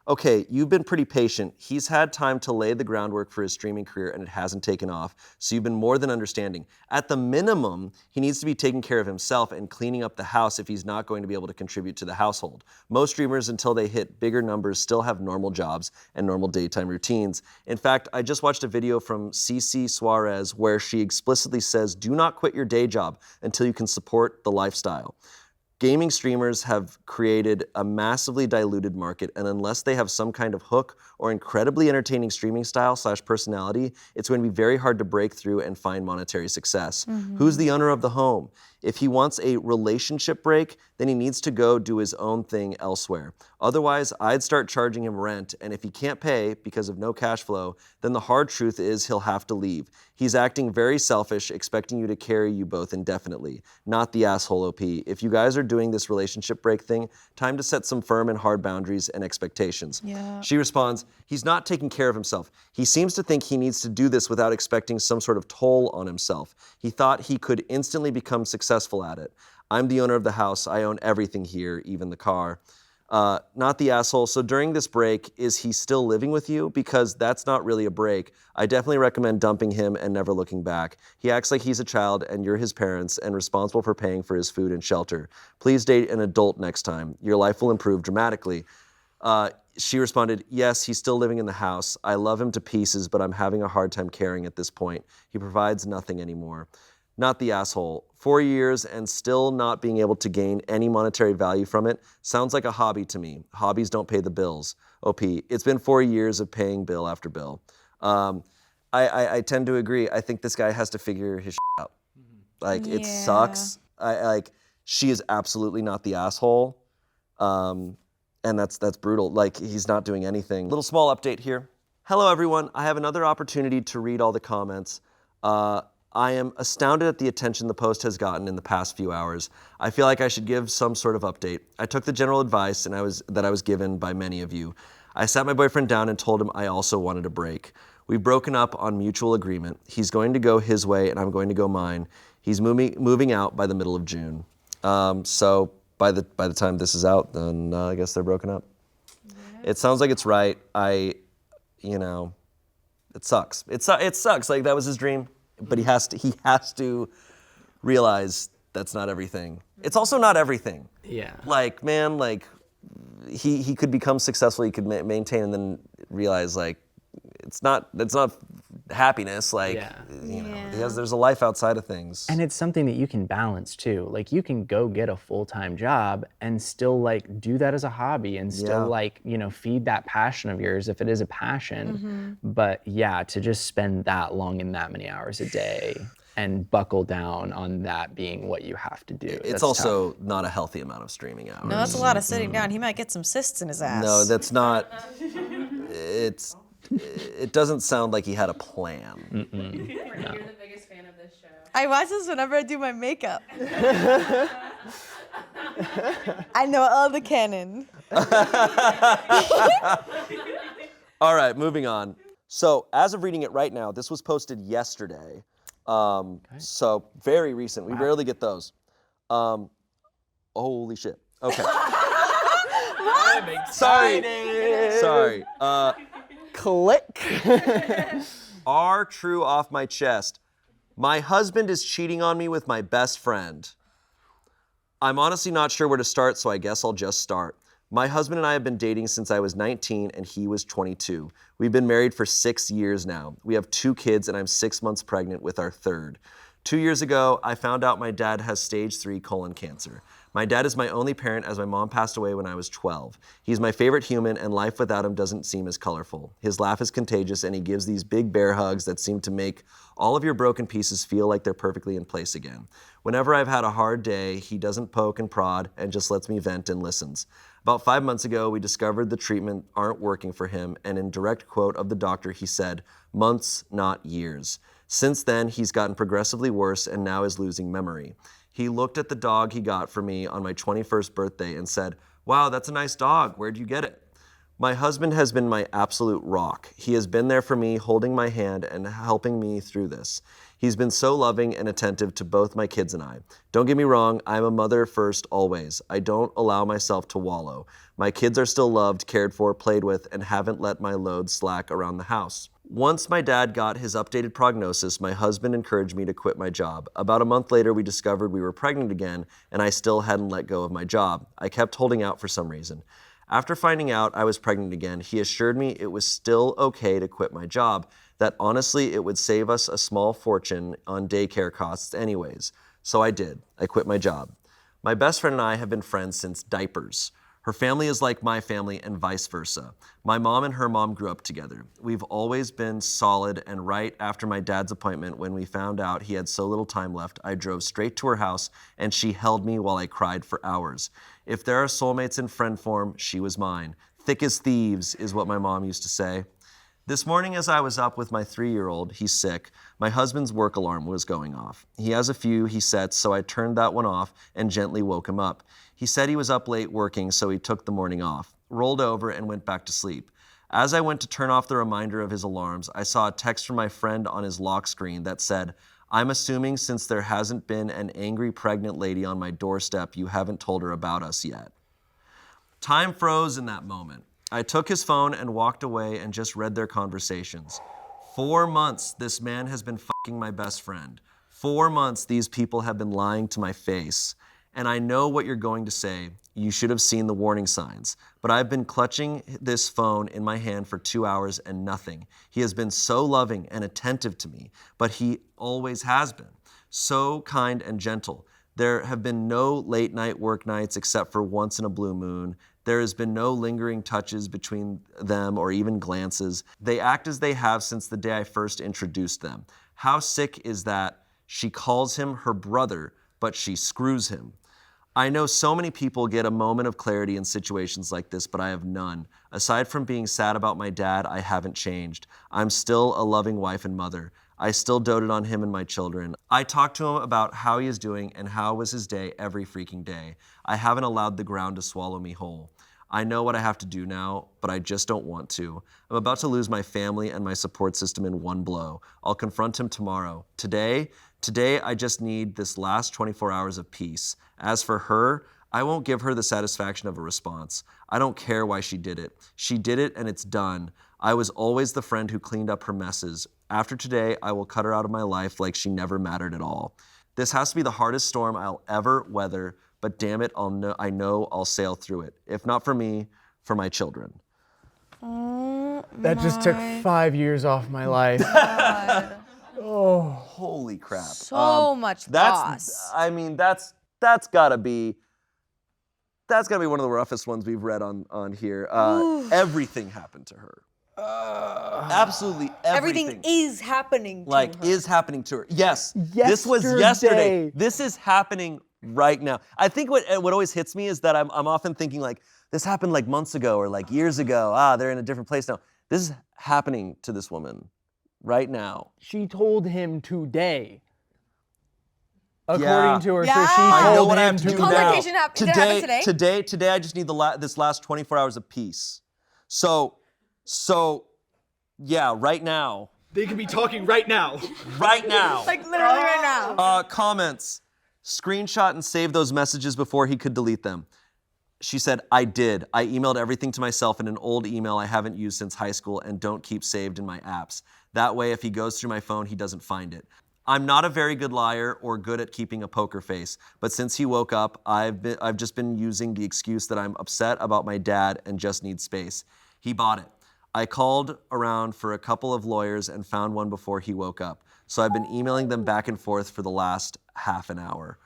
Okay, you've been pretty patient. He's had time to lay the groundwork for his streaming career and it hasn't taken off, so you've been more than understanding. At the minimum, he needs to be taking care of himself and cleaning up the house if he's not going to be able to contribute to the household. Most streamers, until they hit bigger numbers, still have normal jobs and normal daytime routines. In fact, I just watched a video from Cici Suarez where she explicitly says, do not quit your day job until you can support the lifestyle. Gaming streamers have created a massively diluted market, and unless they have some kind of hook or incredibly entertaining streaming style / personality, it's going to be very hard to break through and find monetary success. Who's the owner of the home? If he wants a relationship break, then he needs to go do his own thing elsewhere. Otherwise, I'd start charging him rent, and if he can't pay because of no cash flow, then the hard truth is he'll have to leave. He's acting very selfish, expecting you to carry you both indefinitely. Not the asshole OP. If you guys are doing this relationship break thing, time to set some firm and hard boundaries and expectations. She responds, he's not taking care of himself. He seems to think he needs to do this without expecting some sort of toll on himself. He thought he could instantly become successful at it. I'm the owner of the house. I own everything here, even the car. Not the asshole. So during this break, is he still living with you? Because that's not really a break. I definitely recommend dumping him and never looking back. He acts like he's a child and you're his parents and responsible for paying for his food and shelter. Please date an adult next time. Your life will improve dramatically. She responded, yes, he's still living in the house. I love him to pieces, but I'm having a hard time caring at this point. He provides nothing anymore. Not the asshole. 4 years and still not being able to gain any monetary value from it sounds like a hobby to me. Hobbies don't pay the bills. OP, it's been 4 years of paying bill after bill. I tend to agree. I think this guy has to figure his shit out. Like, it sucks. She is absolutely not the asshole. And that's brutal. Like, he's not doing anything. Little small update here. Hello, everyone. I have another opportunity to read all the comments. I am astounded at the attention the post has gotten in the past few hours. I feel like I should give some sort of update. I took the general advice that I was given by many of you. I sat my boyfriend down and told him I also wanted a break. We've broken up on mutual agreement. He's going to go his way and I'm going to go mine. He's moving out by the middle of June. So by the time this is out, then I guess they're broken up. It sounds like it's right. It sucks. It sucks. Like that was his dream, but he has to realize that's not everything. It's also not everything. Yeah. Like, man, like he could become successful, he could maintain, and then realize like it's not happiness. Like, there's a life outside of things. And it's something that you can balance too. Like you can go get a full-time job and still like do that as a hobby and still like, feed that passion of yours if it is a passion. But yeah, to just spend that long and that many hours a day and buckle down on that being what you have to do. It's also not a healthy amount of streaming hours. No, that's a lot of sitting down. He might get some cysts in his ass. No, that's not. It doesn't sound like he had a plan. You're the biggest fan of this show. I watch this whenever I do my makeup. I know all the canon. All right, moving on. So as of reading it right now, this was posted yesterday. So very recent. We rarely get those. Holy shit. Okay. I'm excited. Sorry. Click. R true off my chest. My husband is cheating on me with my best friend. I'm honestly not sure where to start, so I guess I'll just start. My husband and I have been dating since I was 19 and he was 22. We've been married for 6 years now. We have 2 kids and I'm 6 months pregnant with our 3rd. 2 years ago, I found out my dad has stage 3 colon cancer. My dad is my only parent as my mom passed away when I was 12. He's my favorite human and life without him doesn't seem as colorful. His laugh is contagious and he gives these big bear hugs that seem to make all of your broken pieces feel like they're perfectly in place again. Whenever I've had a hard day, he doesn't poke and prod and just lets me vent and listens. About 5 months ago, we discovered the treatment aren't working for him, and in direct quote of the doctor, he said, "Months, not years." Since then, he's gotten progressively worse and now is losing memory. He looked at the dog he got for me on my 21st birthday and said, "Wow, that's a nice dog. Where'd you get it?" My husband has been my absolute rock. He has been there for me, holding my hand and helping me through this. He's been so loving and attentive to both my kids and I. Don't get me wrong, I'm a mother first always. I don't allow myself to wallow. My kids are still loved, cared for, played with, and haven't let my load slack around the house. Once my dad got his updated prognosis, my husband encouraged me to quit my job. About a month later, we discovered we were pregnant again, and I still hadn't let go of my job. I kept holding out for some reason. After finding out I was pregnant again, he assured me it was still okay to quit my job, that honestly it would save us a small fortune on daycare costs anyways. So I did. I quit my job. My best friend and I have been friends since diapers. Her family is like my family and vice versa. My mom and her mom grew up together. We've always been solid, and right after my dad's appointment, when we found out he had so little time left, I drove straight to her house and she held me while I cried for hours. If there are soulmates in friend form, she was mine. Thick as thieves is what my mom used to say. This morning as I was up with my 3-year-old, he's sick, my husband's work alarm was going off. He has a few he sets, so I turned that one off and gently woke him up. He said he was up late working, so he took the morning off, rolled over and went back to sleep. As I went to turn off the reminder of his alarms, I saw a text from my friend on his lock screen that said, "I'm assuming since there hasn't been an angry pregnant lady on my doorstep, you haven't told her about us yet." Time froze in that moment. I took his phone and walked away and just read their conversations. 4 months this man has been fucking my best friend. 4 months these people have been lying to my face. And I know what you're going to say. You should have seen the warning signs. But I've been clutching this phone in my hand for 2 hours and nothing. He has been so loving and attentive to me, but he always has been. So kind and gentle. There have been no late night work nights except for once in a blue moon. There has been no lingering touches between them or even glances. They act as they have since the day I first introduced them. How sick is that? She calls him her brother, but she screws him. I know so many people get a moment of clarity in situations like this, but I have none. Aside from being sad about my dad, I haven't changed. I'm still a loving wife and mother. I still doted on him and my children. I talk to him about how he is doing and how was his day every freaking day. I haven't allowed the ground to swallow me whole. I know what I have to do now, but I just don't want to. I'm about to lose my family and my support system in one blow. I'll confront him tomorrow. Today, I just need this last 24 hours of peace. As for her, I won't give her the satisfaction of a response. I don't care why she did it. She did it and it's done. I was always the friend who cleaned up her messes. After today, I will cut her out of my life like she never mattered at all. This has to be the hardest storm I'll ever weather, but damn it, I know I'll sail through it. If not for me, for my children. That just took 5 years off my life. Holy crap. So much loss. I mean, that's gotta be one of the roughest ones we've read on here. Everything happened to her. Absolutely everything. Everything is happening to like her. is happening to her. Yes. This was yesterday. This is happening right now. I think what always hits me is that I'm often thinking like this happened like months ago or like years ago. They're in a different place now. This is happening to this woman right now. She told him today. According to her, Yeah. so she I know told what I him have to do today. now. Conversation did it happen today? Today I just need this last 24 hours of peace. So yeah, right now. They could be talking right now. Right now. Like literally right now. Comments. Screenshot and save those messages before he could delete them. She said, I did. I emailed everything to myself in an old email I haven't used since high school and don't keep saved in my apps. That way, if he goes through my phone, he doesn't find it. I'm not a very good liar or good at keeping a poker face, but since he woke up, I've just been using the excuse that I'm upset about my dad and just need space. He bought it. I called around for a couple of lawyers and found one before he woke up. So I've been emailing them back and forth for the last half an hour.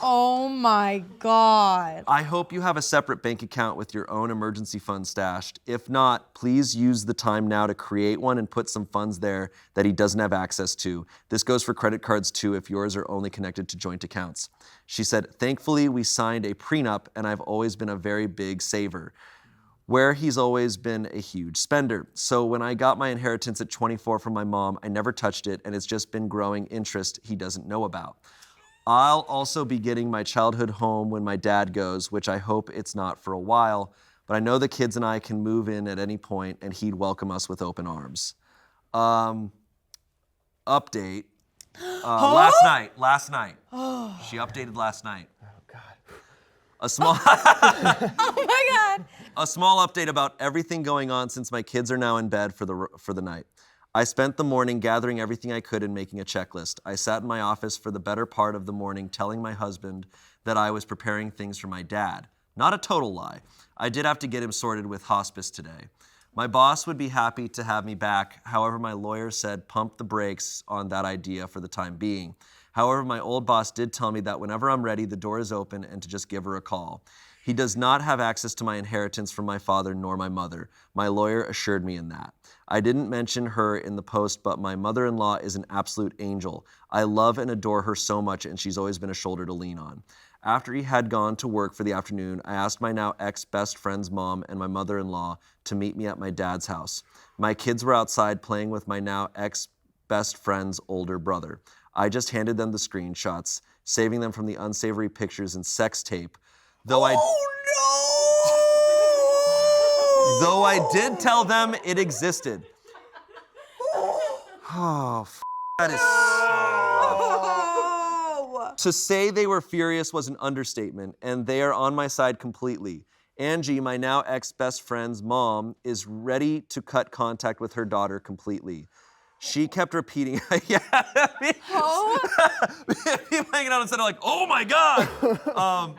Oh my God. I hope you have a separate bank account with your own emergency fund stashed. If not, please use the time now to create one and put some funds there that he doesn't have access to. This goes for credit cards too if yours are only connected to joint accounts. She said, thankfully we signed a prenup and I've always been a very big saver, where he's always been a huge spender. So when I got my inheritance at 24 from my mom, I never touched it and it's just been growing interest he doesn't know about. I'll also be getting my childhood home when my dad goes, which I hope it's not for a while, but I know the kids and I can move in at any point and he'd welcome us with open arms. Update. Last night. She updated last night. Oh, God. A small Oh my God. A small update about everything going on since my kids are now in bed for the night. I spent the morning gathering everything I could and making a checklist. I sat in my office for the better part of the morning telling my husband that I was preparing things for my dad. Not a total lie. I did have to get him sorted with hospice today. My boss would be happy to have me back. However, my lawyer said pump the brakes on that idea for the time being. However, my old boss did tell me that whenever I'm ready, the door is open and to just give her a call. He does not have access to my inheritance from my father nor my mother. My lawyer assured me in that. I didn't mention her in the post, but my mother-in-law is an absolute angel. I love and adore her so much, and she's always been a shoulder to lean on. After he had gone to work for the afternoon, I asked my now ex-best friend's mom and my mother-in-law to meet me at my dad's house. My kids were outside playing with my now ex-best friend's older brother. I just handed them the screenshots, saving them from the unsavory pictures and sex tape. Though I did tell them it existed. Oh, that is To say they were furious was an understatement, and they are on my side completely. Angie, my now ex-best friend's mom, is ready to cut contact with her daughter completely. She kept repeating, yeah, people hanging out instead of like, oh my God.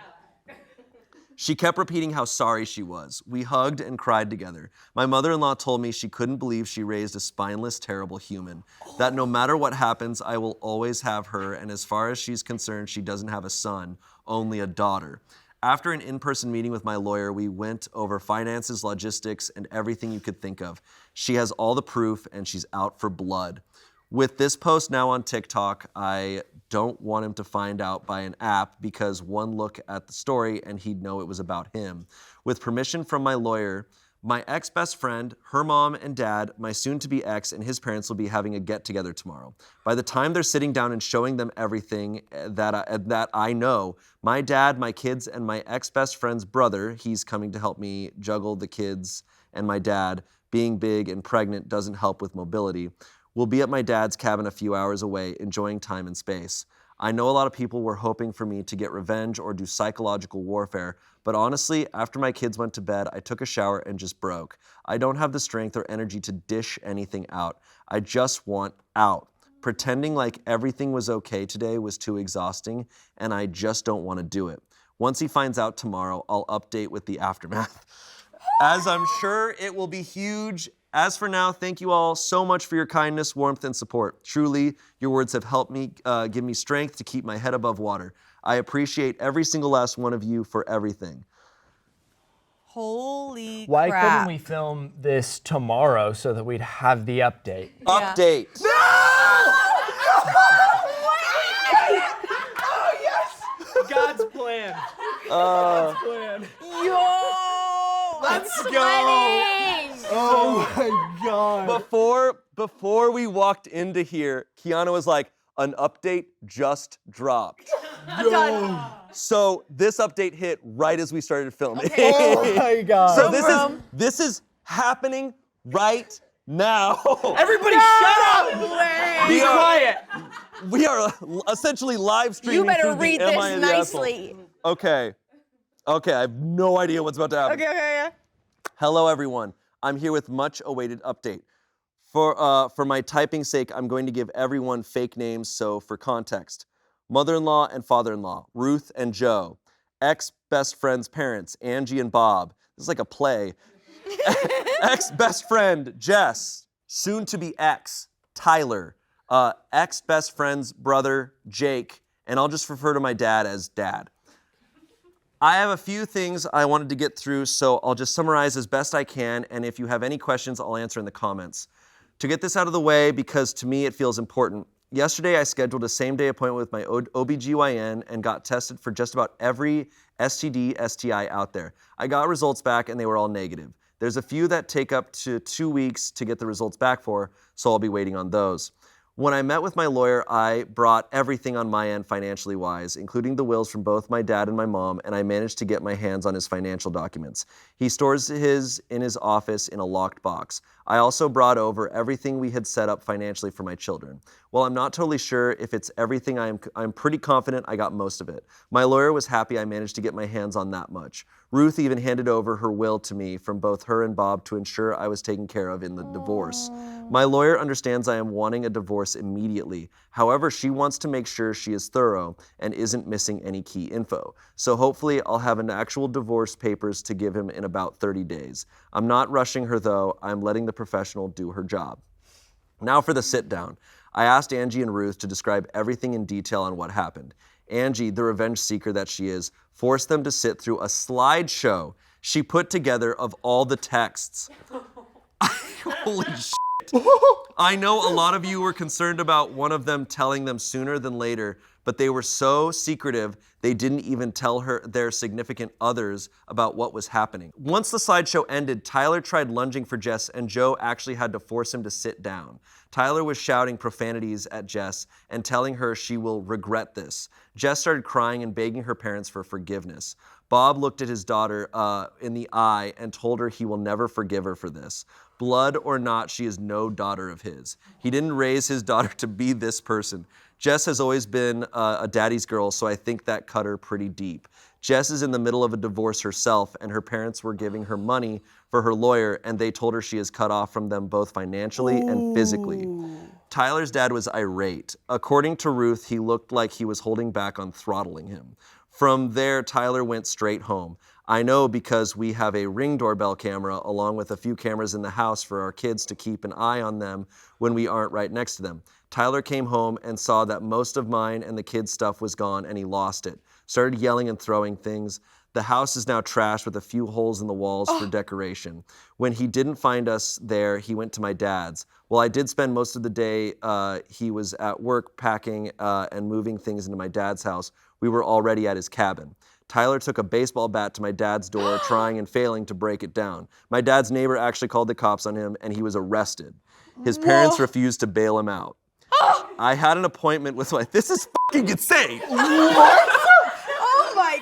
She kept repeating how sorry she was. We hugged and cried together. My mother-in-law told me she couldn't believe she raised a spineless, terrible human. That no matter what happens, I will always have her, and as far as she's concerned, she doesn't have a son, only a daughter. After an in-person meeting with my lawyer, we went over finances, logistics, and everything you could think of. She has all the proof, and she's out for blood. With this post now on TikTok, I don't want him to find out by an app because one look at the story and he'd know it was about him. With permission from my lawyer, my ex-best friend, her mom and dad, my soon-to-be ex, and his parents will be having a get-together tomorrow. By the time they're sitting down and showing them everything that I know, my dad, my kids, and my ex-best friend's brother, he's coming to help me juggle the kids and my dad, being big and pregnant doesn't help with mobility, will be at my dad's cabin a few hours away, enjoying time and space. I know a lot of people were hoping for me to get revenge or do psychological warfare, but honestly, after my kids went to bed, I took a shower and just broke. I don't have the strength or energy to dish anything out. I just want out. Pretending like everything was okay today was too exhausting, and I just don't want to do it. Once he finds out tomorrow, I'll update with the aftermath. As I'm sure it will be huge. As for now, thank you all so much for your kindness, warmth, and support. Truly, your words have helped me give me strength to keep my head above water. I appreciate every single last one of you for everything. Holy Why crap. couldn't we film this tomorrow so that we'd have the update? Update. God's plan. God's plan. Yo! Let's go. Sweating! Oh my God. Before we walked into here, Kiana was like, an update just dropped. Done. So this update hit right as we started filming. Oh my God. So this is happening right now. Everybody shut up! Be quiet. We are essentially live streaming. You better through read the Am I this the Asshole? nicely. Okay, I have no idea what's about to happen. Okay. Hello, everyone. I'm here with much awaited update. For my typing's sake, I'm going to give everyone fake names, so for context. Mother-in-law and father-in-law, Ruth and Joe. Ex-best friend's parents, Angie and Bob. This is like a play. Ex-best friend, Jess. Soon-to-be ex, Tyler. Ex-best friend's brother, Jake. And I'll just refer to my dad as Dad. I have a few things I wanted to get through, so I'll just summarize as best I can, and if you have any questions, I'll answer in the comments. To get this out of the way, because to me it feels important, yesterday I scheduled a same-day appointment with my OBGYN and got tested for just about every STD, STI out there. I got results back and they were all negative. There's a few that take up to 2 weeks to get the results back for, so I'll be waiting on those. When I met with my lawyer, I brought everything on my end financially wise, including the wills from both my dad and my mom, and I managed to get my hands on his financial documents. He stores his in his office in a locked box. I also brought over everything we had set up financially for my children. While I'm not totally sure if it's everything, I'm pretty confident I got most of it. My lawyer was happy I managed to get my hands on that much. Ruth even handed over her will to me from both her and Bob to ensure I was taken care of in the divorce. My lawyer understands I am wanting a divorce immediately. However, she wants to make sure she is thorough and isn't missing any key info. So hopefully I'll have an actual divorce papers to give him in about 30 days. I'm not rushing her though. I'm letting the professional do her job. Now for the sit down. I asked Angie and Ruth to describe everything in detail on what happened. Angie, the revenge seeker that she is, forced them to sit through a slideshow she put together of all the texts. Holy shit. I know a lot of you were concerned about one of them telling them sooner than later, but they were so secretive, they didn't even tell their significant others about what was happening. Once the slideshow ended, Tyler tried lunging for Jess, and Joe actually had to force him to sit down. Tyler was shouting profanities at Jess and telling her she will regret this. Jess started crying and begging her parents for forgiveness. Bob looked at his daughter in the eye and told her he will never forgive her for this. Blood or not, she is no daughter of his. He didn't raise his daughter to be this person. Jess has always been a daddy's girl, so I think that cut her pretty deep. Jess is in the middle of a divorce herself, and her parents were giving her money for her lawyer, and they told her she is cut off from them both financially and physically. Tyler's dad was irate. According to Ruth, he looked like he was holding back on throttling him. From there, Tyler went straight home. I know because we have a Ring doorbell camera along with a few cameras in the house for our kids to keep an eye on them when we aren't right next to them. Tyler came home and saw that most of mine and the kids' stuff was gone and he lost it. Started yelling and throwing things. The house is now trashed with a few holes in the walls for decoration. When he didn't find us there, he went to my dad's. Well, I did spend most of the day, he was at work packing and moving things into my dad's house. We were already at his cabin. Tyler took a baseball bat to my dad's door, trying and failing to break it down. My dad's neighbor actually called the cops on him, and he was arrested. His parents refused to bail him out. I had an appointment with my... This is fucking insane! What? Oh my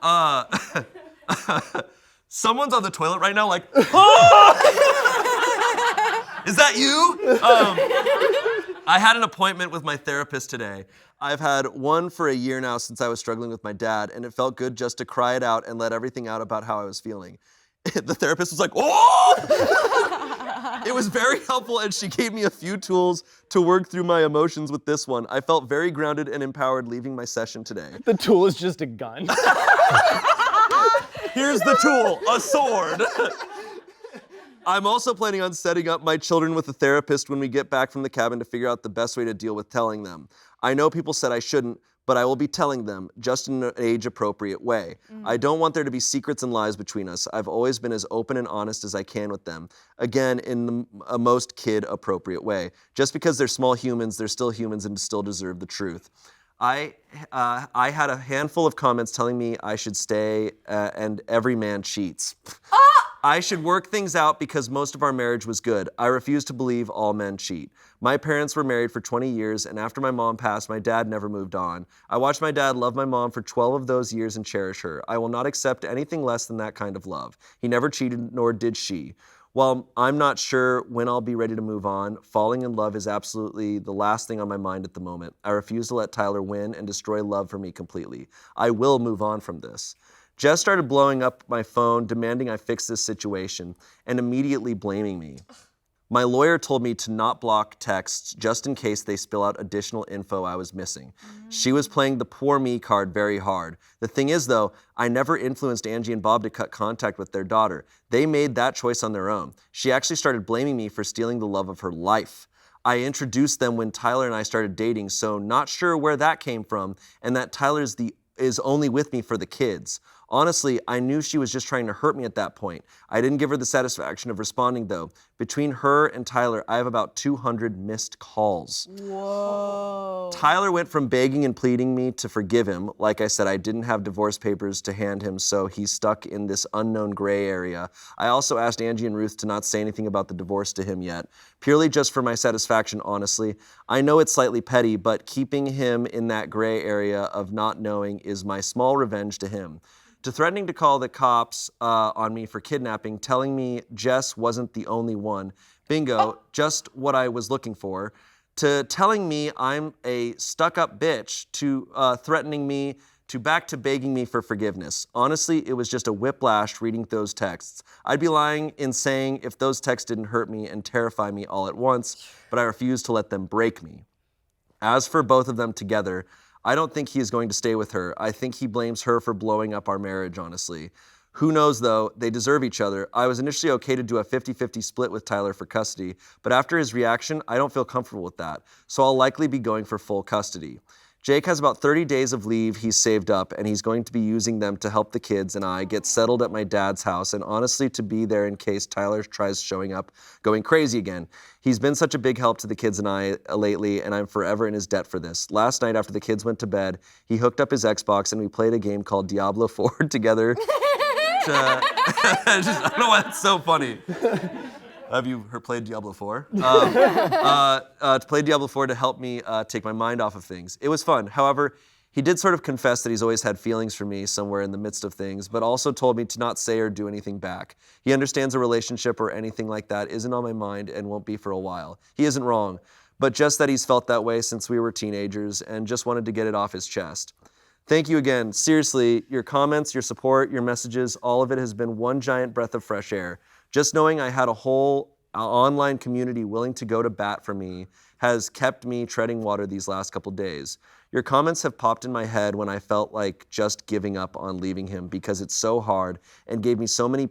God! Someone's on the toilet right now like, oh! Is that you? I had an appointment with my therapist today. I've had one for a year now since I was struggling with my dad, and it felt good just to cry it out and let everything out about how I was feeling. The therapist was like, "Oh!" It was very helpful, and she gave me a few tools to work through my emotions with this one. I felt very grounded and empowered leaving my session today. The tool is just a gun. Here's the tool, a sword. I'm also planning on setting up my children with a therapist when we get back from the cabin to figure out the best way to deal with telling them. I know people said I shouldn't, but I will be telling them, just in an age-appropriate way. I don't want there to be secrets and lies between us. I've always been as open and honest as I can with them. Again, in a most kid-appropriate way. Just because they're small humans, they're still humans and still deserve the truth. I had a handful of comments telling me I should stay and every man cheats. I should work things out because most of our marriage was good. I refuse to believe all men cheat. My parents were married for 20 years, and after my mom passed, my dad never moved on. I watched my dad love my mom for 12 of those years and cherish her. I will not accept anything less than that kind of love. He never cheated, nor did she. While I'm not sure when I'll be ready to move on, falling in love is absolutely the last thing on my mind at the moment. I refuse to let Tyler win and destroy love for me completely. I will move on from this. Jess started blowing up my phone, demanding I fix this situation, and immediately blaming me. My lawyer told me to not block texts just in case they spill out additional info I was missing. She was playing the poor me card very hard. The thing is, though, I never influenced Angie and Bob to cut contact with their daughter. They made that choice on their own. She actually started blaming me for stealing the love of her life. I introduced them when Tyler and I started dating, so not sure where that came from, and that Tyler is only with me for the kids. Honestly, I knew she was just trying to hurt me at that point. I didn't give her the satisfaction of responding, though. Between her and Tyler, I have about 200 missed calls. Whoa. Tyler went from begging and pleading me to forgive him. Like I said, I didn't have divorce papers to hand him, so he's stuck in this unknown gray area. I also asked Angie and Ruth to not say anything about the divorce to him yet. Purely just for my satisfaction, honestly. I know it's slightly petty, but keeping him in that gray area of not knowing is my small revenge to him. To threatening to call the cops on me for kidnapping, telling me Jess wasn't the only one. Bingo, just what I was looking for. To telling me I'm a stuck-up bitch, to threatening me, to back to begging me for forgiveness. Honestly, it was just a whiplash reading those texts. I'd be lying in saying if those texts didn't hurt me and terrify me all at once, but I refuse to let them break me. As for both of them together, I don't think he is going to stay with her. I think he blames her for blowing up our marriage, honestly. Who knows, though? They deserve each other. I was initially okay to do a 50-50 split with Tyler for custody, but after his reaction, I don't feel comfortable with that, so I'll likely be going for full custody. Jake has about 30 days of leave he's saved up, and he's going to be using them to help the kids and I get settled at my dad's house, and honestly to be there in case Tyler tries showing up going crazy again. He's been such a big help to the kids and I lately, and I'm forever in his debt for this. Last night after the kids went to bed, he hooked up his Xbox and we played a game called Diablo 4 together. I don't know why that's so funny. Have you played Diablo 4? To play Diablo 4 to help me take my mind off of things. It was fun. However, he did sort of confess that he's always had feelings for me somewhere in the midst of things, but also told me to not say or do anything back. He understands a relationship or anything like that isn't on my mind and won't be for a while. He isn't wrong, but just that he's felt that way since we were teenagers and just wanted to get it off his chest. Thank you again. Seriously, your comments, your support, your messages, all of it has been one giant breath of fresh air. Just knowing I had a whole online community willing to go to bat for me has kept me treading water these last couple days. Your comments have popped in my head when I felt like just giving up on leaving him because it's so hard and gave me so many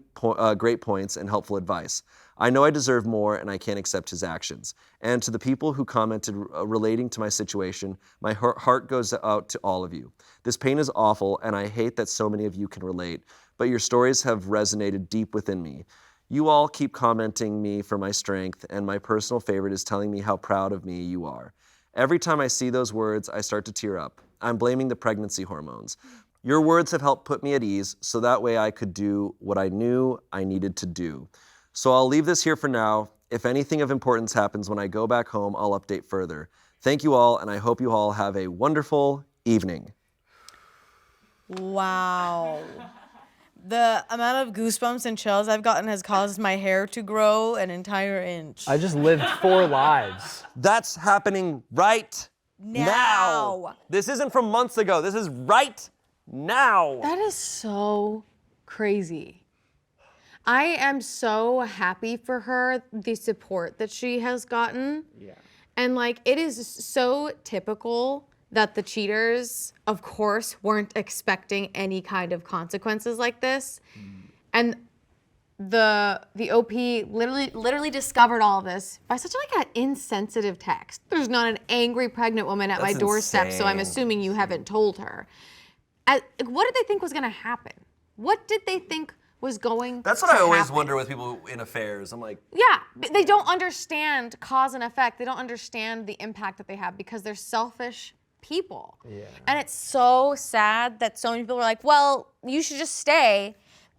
great points and helpful advice. I know I deserve more and I can't accept his actions. And to the people who commented relating to my situation, my heart goes out to all of you. This pain is awful and I hate that so many of you can relate, but your stories have resonated deep within me. You all keep commenting me for my strength, and my personal favorite is telling me how proud of me you are. Every time I see those words, I start to tear up. I'm blaming the pregnancy hormones. Your words have helped put me at ease, so that way I could do what I knew I needed to do. So I'll leave this here for now. If anything of importance happens when I go back home, I'll update further. Thank you all, and I hope you all have a wonderful evening. Wow. The amount of goosebumps and chills I've gotten has caused my hair to grow an entire inch. I just lived 4 lives. That's happening right now. This isn't from months ago. This is right now. That is so crazy. I am so happy for her, the support that she has gotten. Yeah. And like, it is so typical that the cheaters, of course, weren't expecting any kind of consequences like this. And the OP literally discovered all of this by such like an insensitive text. There's not an angry pregnant woman at my doorstep, so I'm assuming you haven't told her. What did they think was gonna happen? What did they think was going That's what to I always happen? wonder with people in affairs. I'm like, Yeah, they don't understand cause and effect. They don't understand the impact that they have because they're selfish people. Yeah. And it's so sad that so many people are like, well, you should just stay.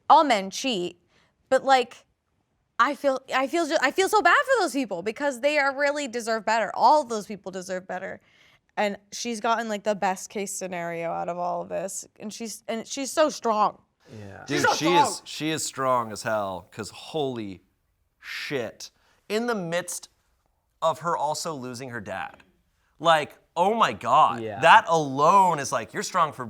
All men cheat. But like, I feel so bad for those people because they are really deserve better. All of those people deserve better. And she's gotten like the best case scenario out of all of this. And she's so strong. Yeah. dude, she is strong as hell, because holy shit. In the midst of her also losing her dad. Like, oh my God. Yeah. That alone is like, you're strong for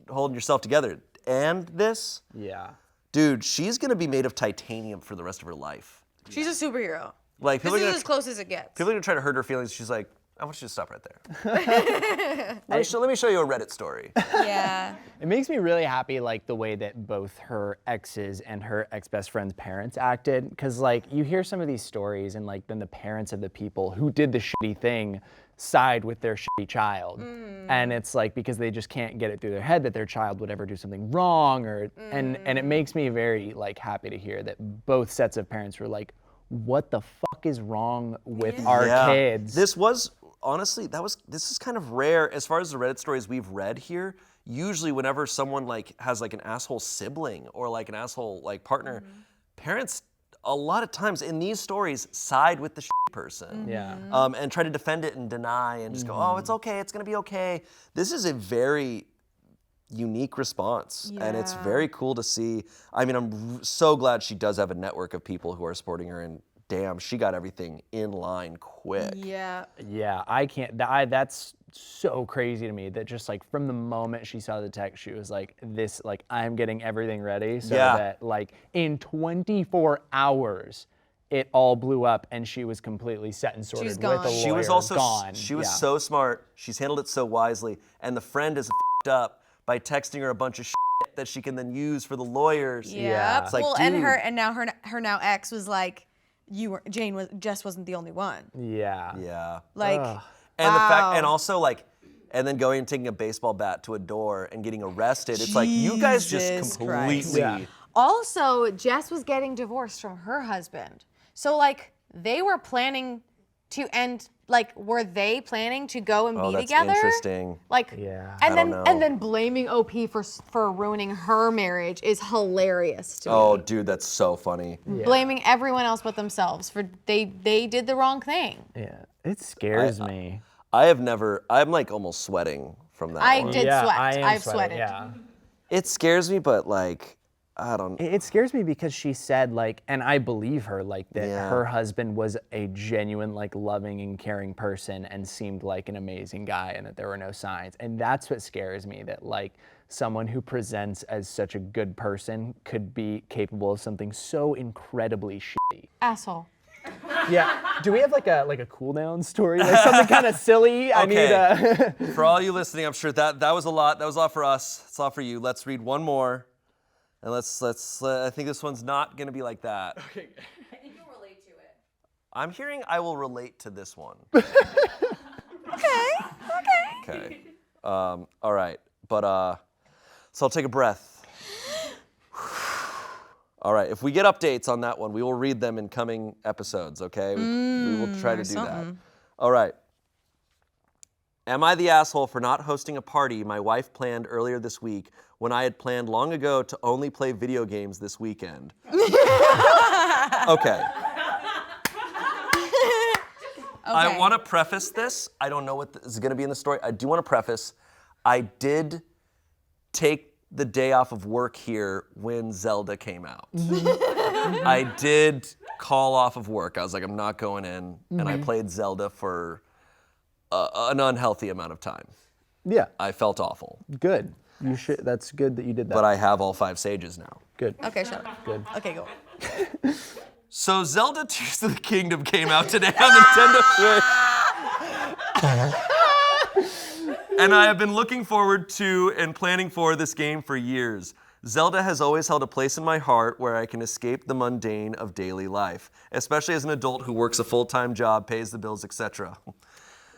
holding yourself together. And this? Yeah. Dude, she's gonna be made of titanium for the rest of her life. She's a superhero. Like, This is as close as it gets. people are gonna try to hurt her feelings. She's like, I want you to stop right there. let me show you a Reddit story. Yeah. It makes me really happy, like, the way that both her exes and her ex-best friend's parents acted. Because, like, you hear some of these stories and, like, then the parents of the people who did the shitty thing side with their shitty child. And it's, like, because they just can't get it through their head that their child would ever do something wrong. And it makes me very, like, happy to hear that both sets of parents were like, what the fuck is wrong with our kids? This was, honestly, this is kind of rare as far as the Reddit stories we've read here. Usually whenever someone like has like an asshole sibling or like an asshole like partner, parents a lot of times in these stories side with the shitty person. Yeah. And try to defend it and deny and just go, oh, it's okay, it's gonna be okay. This is a very unique response, and it's very cool to see. I mean, I'm so glad she does have a network of people who are supporting her, and damn, she got everything in line quick. Yeah. Yeah, I can't. That's so crazy to me that just like from the moment she saw the text, she was like, "This, like, I'm getting everything ready," so that like in 24 hours, it all blew up, and she was completely set and sorted with the lawyer. She was also gone. she was so smart. She's handled it so wisely, and the friend is f***ed up by texting her a bunch of shit that she can then use for the lawyers. Yeah. It's like, Well, dude. and her now ex was like, Jess wasn't the only one. Yeah. Yeah. Like, And the fact, and also like, and then going and taking a baseball bat to a door and getting arrested. It's like, you guys just Jesus completely. Christ. Yeah. Also, Jess was getting divorced from her husband. So like they were planning to end, like were they planning to go and Oh, be that's together? interesting. Like, Yeah. and I then don't know. and then blaming OP for ruining her marriage is hilarious to Oh, me. dude, that's so funny. Blaming everyone else but themselves for they did the wrong thing. Yeah. It scares me. I'm like almost sweating from that I one. did Yeah, sweat. I am I've sweating, sweated. Yeah. It scares me, but like, I don't. It scares me because she said like, and I believe her, like that Yeah. her husband was a genuine, like loving and caring person and seemed like an amazing guy and that there were no signs. And that's what scares me, that like someone who presents as such a good person could be capable of something so incredibly shitty. Asshole. Yeah. Do we have like a cool down story? Like something kind of silly? I need a For all you listening, I'm sure that was a lot. That was a lot for us. It's a lot for you. Let's read one more. And let's I think this one's not going to be like that. I think you'll relate to it. I'm hearing I will relate to this one. Okay. All right. But so I'll take a breath. All right. If we get updates on that one, we will read them in coming episodes, okay? We will try to do that. All right. Am I the asshole for not hosting a party my wife planned earlier this week when I had planned long ago to only play video games this weekend? Okay. I want to preface this. I don't know what is going to be in the story. I do want to preface. I did take the day off of work here when Zelda came out. I did call off of work. I was like, I'm not going in. And I played Zelda for an unhealthy amount of time. Yeah. I felt awful. Good. You should. That's good that you did that. But I have all 5 sages now. Good. Okay, shut up. Good. Okay, go. So Zelda Tears of the Kingdom came out today on Nintendo Switch. And I have been looking forward to and planning for this game for years. Zelda has always held a place in my heart where I can escape the mundane of daily life, especially as an adult who works a full-time job, pays the bills, etc.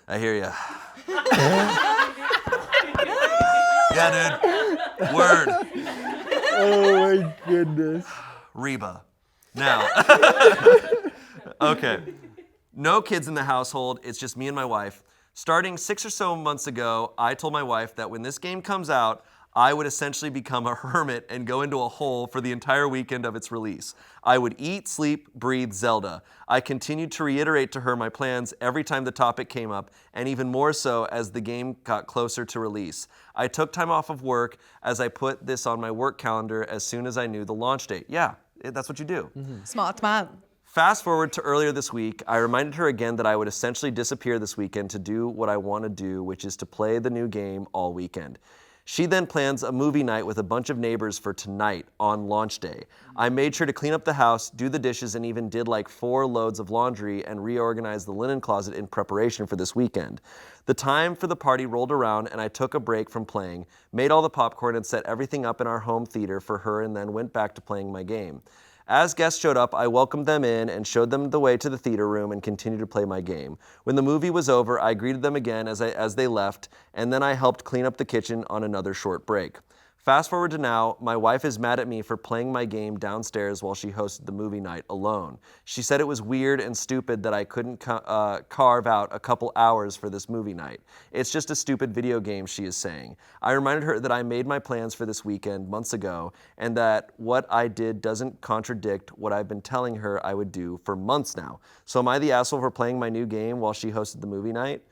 I hear ya. Yeah, dude. Word. Oh my goodness. Reba. Now. Okay. No kids in the household. It's just me and my wife. Starting 6 or so months ago, I told my wife that when this game comes out, I would essentially become a hermit and go into a hole for the entire weekend of its release. I would eat, sleep, breathe Zelda. I continued to reiterate to her my plans every time the topic came up, and even more so as the game got closer to release. I took time off of work as I put this on my work calendar as soon as I knew the launch date. Yeah, that's what you do. Smart man. Fast forward to earlier this week, I reminded her again that I would essentially disappear this weekend to do what I want to do, which is to play the new game all weekend. She then plans a movie night with a bunch of neighbors for tonight on launch day. I made sure to clean up the house, do the dishes, and even did like 4 loads of laundry and reorganize the linen closet in preparation for this weekend. The time for the party rolled around and I took a break from playing, made all the popcorn and set everything up in our home theater for her and then went back to playing my game. As guests showed up, I welcomed them in and showed them the way to the theater room and continued to play my game. When the movie was over, I greeted them again as they left, and then I helped clean up the kitchen on another short break. Fast forward to now, my wife is mad at me for playing my game downstairs while she hosted the movie night alone. She said it was weird and stupid that I couldn't carve out a couple hours for this movie night. It's just a stupid video game, she is saying. I reminded her that I made my plans for this weekend months ago and that what I did doesn't contradict what I've been telling her I would do for months now. So am I the asshole for playing my new game while she hosted the movie night?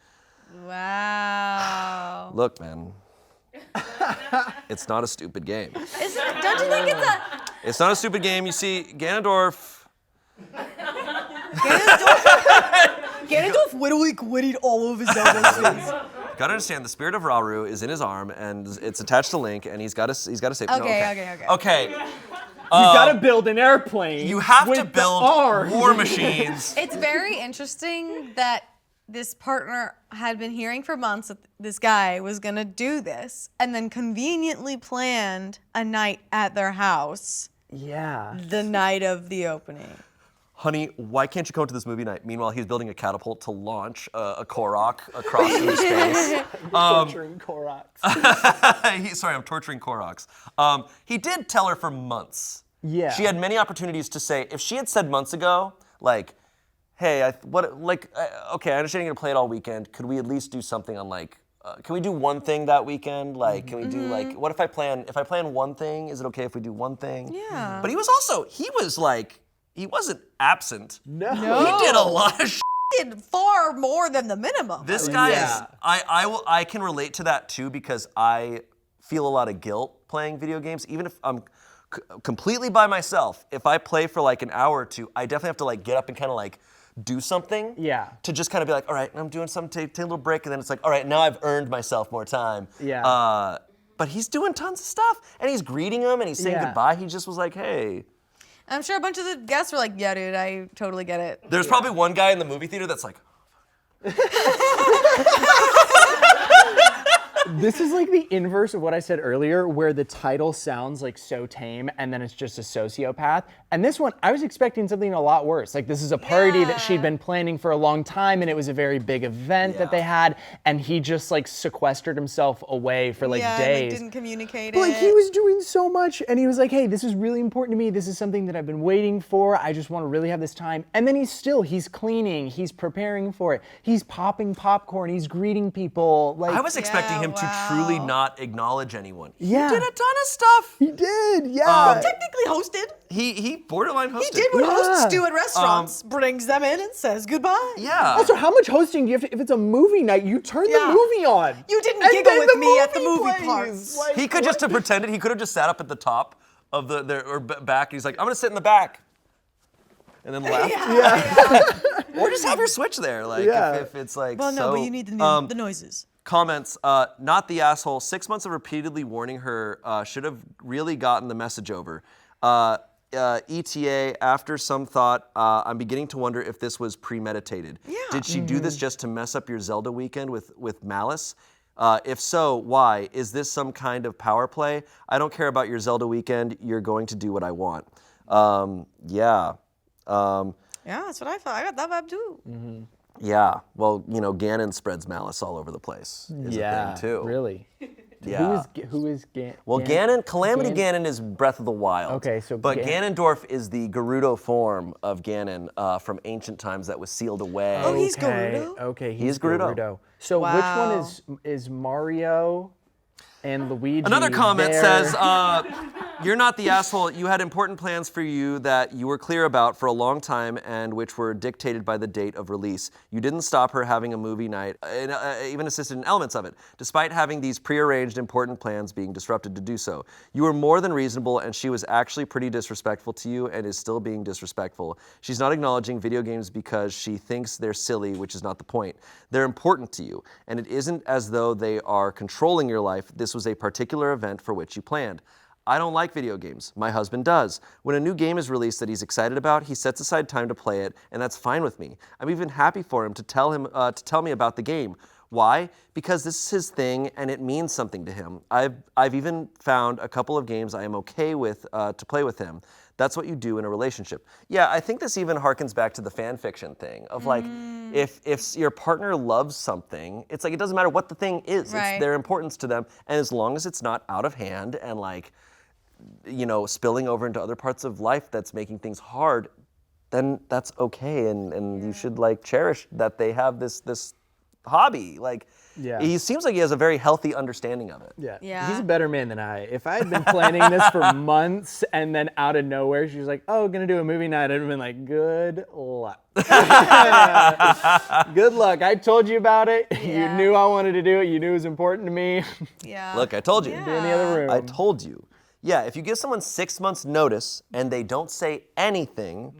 Wow. Look, man. It's not a stupid game. Don't you think it's a... It's not a stupid game. You see, Ganondorf widdly quitted all of his elbows. gotta understand, the spirit of Rauru is in his arm, and it's attached to Link, and he's gotta save. Okay. You gotta build an airplane. You have with to build the arms. war machines. It's very interesting that this partner had been hearing for months that this guy was gonna do this, and then conveniently planned a night at their house. Yeah. The night of the opening. Honey, why can't you come to this movie night? Meanwhile, he's building a catapult to launch a Korok across into space. Torturing Koroks. Sorry, I'm torturing Koroks. He did tell her for months. Yeah. She had many opportunities to say, if she had said months ago, like, hey, okay, I understand you're gonna play it all weekend. Could we at least do something on can we do one thing that weekend? Like, can we do what if I plan one thing? Is it okay if we do one thing? Yeah. But he wasn't absent. No. He did a lot of shit. Did far more than the minimum. This guy is, I can relate to that too because I feel a lot of guilt playing video games. Even if I'm completely by myself, if I play for like an hour or two, I definitely have to like get up and kind of like do something. Yeah. To just kind of be like, all right, I'm doing something, take a little break, and then it's like, all right, now I've earned myself more time. Yeah. But he's doing tons of stuff, and he's greeting them, and he's saying goodbye. He just was like, hey. I'm sure a bunch of the guests were like, yeah, dude, I totally get it. There's probably one guy in the movie theater that's like, This is like the inverse of what I said earlier, where the title sounds like so tame and then it's just a sociopath. And this one, I was expecting something a lot worse. Like, this is a party that she'd been planning for a long time and it was a very big event that they had, and he just like sequestered himself away for like days. And didn't communicate But it. like, he was doing so much, and he was like, hey, this is really important to me. This is something that I've been waiting for. I just want to really have this time. And then he's cleaning, he's preparing for it. He's popping popcorn, he's greeting people. Like, I was expecting him to truly not acknowledge anyone. Yeah. He did a ton of stuff. He did, yeah. Technically hosted. He borderline hosted. He did what hosts Yeah. do at restaurants. Brings them in and says goodbye. Yeah. Also, how much hosting do you have to, if it's a movie night, you turn the Yeah. movie on. You didn't And giggle then with me at the movie plays. parts. Like, He could just have pretended. He could have just sat up at the top of or back. He's like, I'm gonna sit in the back, and then left. Or just have her switch there, like if it's like. Well, no, so, but you need the noises. Comments, not the asshole. 6 months of repeatedly warning her should have really gotten the message over. ETA, after some thought, I'm beginning to wonder if this was premeditated. Yeah. Did she do this just to mess up your Zelda weekend with malice? If so, why? Is this some kind of power play? I don't care about your Zelda weekend. You're going to do what I want. Yeah, that's what I thought. I got that vibe too. Mm-hmm. Yeah, well, Ganon spreads malice all over the place. Is a thing too. Really. Yeah. Who is Ganon? Well, Calamity Ganon is Breath of the Wild. Okay, so but Ganondorf is the Gerudo form of Ganon from ancient times that was sealed away. Oh, he's Gerudo? Okay, He's Gerudo. So which Wow. one is Mario and Luigi? Another comment there? says, you're not the asshole. You had important plans for you that you were clear about for a long time and which were dictated by the date of release. You didn't stop her having a movie night, even assisted in elements of it, despite having these prearranged important plans being disrupted to do so. You were more than reasonable, and she was actually pretty disrespectful to you and is still being disrespectful. She's not acknowledging video games because she thinks they're silly, which is not the point. They're important to you, and it isn't as though they are controlling your life. This was a particular event for which you planned. I don't like video games. My husband does. When a new game is released that he's excited about, he sets aside time to play it, and that's fine with me. I'm even happy for him to tell me about the game. Why? Because this is his thing, and it means something to him. I've even found a couple of games I am okay with to play with him. That's what you do in a relationship. Yeah, I think this even harkens back to the fan fiction thing of like, if your partner loves something, it's like it doesn't matter what the thing is. Right. It's their importance to them, and as long as it's not out of hand and like, spilling over into other parts of life that's making things hard, then that's okay, and you should like cherish that they have this hobby. Like, he seems like he has a very healthy understanding of it. Yeah. He's a better man than I. If I had been planning this for months and then out of nowhere she was like, "Oh, gonna do a movie night," I'd have been like, "Good luck." Good luck. I told you about it. You knew I wanted to do it. You knew it was important to me. Yeah. Look, I told you. Be in the other room. I told you. Yeah, if you give someone 6 months notice and they don't say anything,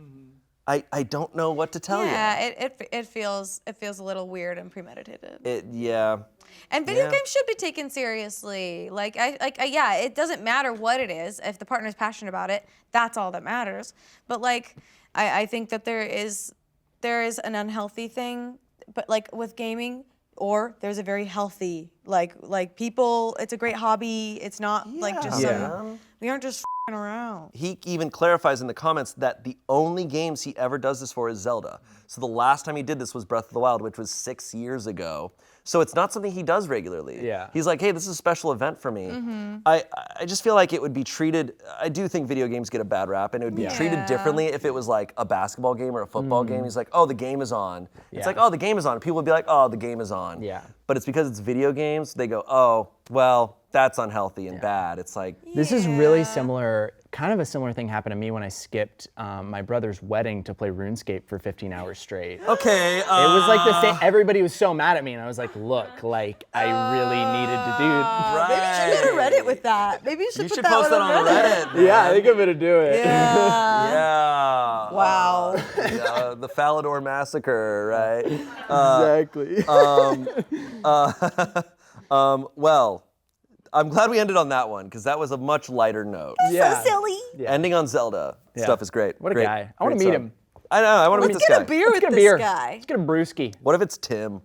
I don't know what to tell you. Yeah, it feels a little weird and premeditated. And video Yeah. games should be taken seriously. Yeah, it doesn't matter what it is. If the partner's passionate about it, that's all that matters. But like, I think that there is an unhealthy thing, but like with gaming, or there's a very healthy, like people, it's a great hobby. It's not like just we aren't just f***ing around. He even clarifies in the comments that the only games he ever does this for is Zelda. So the last time he did this was Breath of the Wild, which was 6 years ago. So it's not something he does regularly. Yeah. He's like, hey, this is a special event for me. I just feel like it would be treated, I do think video games get a bad rap, and it would be treated differently if it was like a basketball game or a football game. He's like, oh, the game is on. It's like, oh, the game is on. People would be like, oh, the game is on. Yeah. But it's because it's video games, they go, oh, well, that's unhealthy and bad. It's like, This is really similar. Kind of a similar thing happened to me when I skipped my brother's wedding to play RuneScape for 15 hours straight. okay. It was like the same. Everybody was so mad at me, and I was like, "Look, like I really needed to do." Maybe you should go to Reddit with that. Maybe you should You put should that post one that on Reddit. Yeah, I think I'm gonna do it. Yeah. Yeah. Wow. The Falador Massacre, right? Exactly. Well, I'm glad we ended on that one because that was a much lighter note. Yeah. So silly. Ending on Zelda stuff is great. What a Great- guy. I want great to meet song. him. I know. I want to meet Let's this get guy. a beer Let's with get a this beer. guy. Let's get a brewski. What if it's Tim?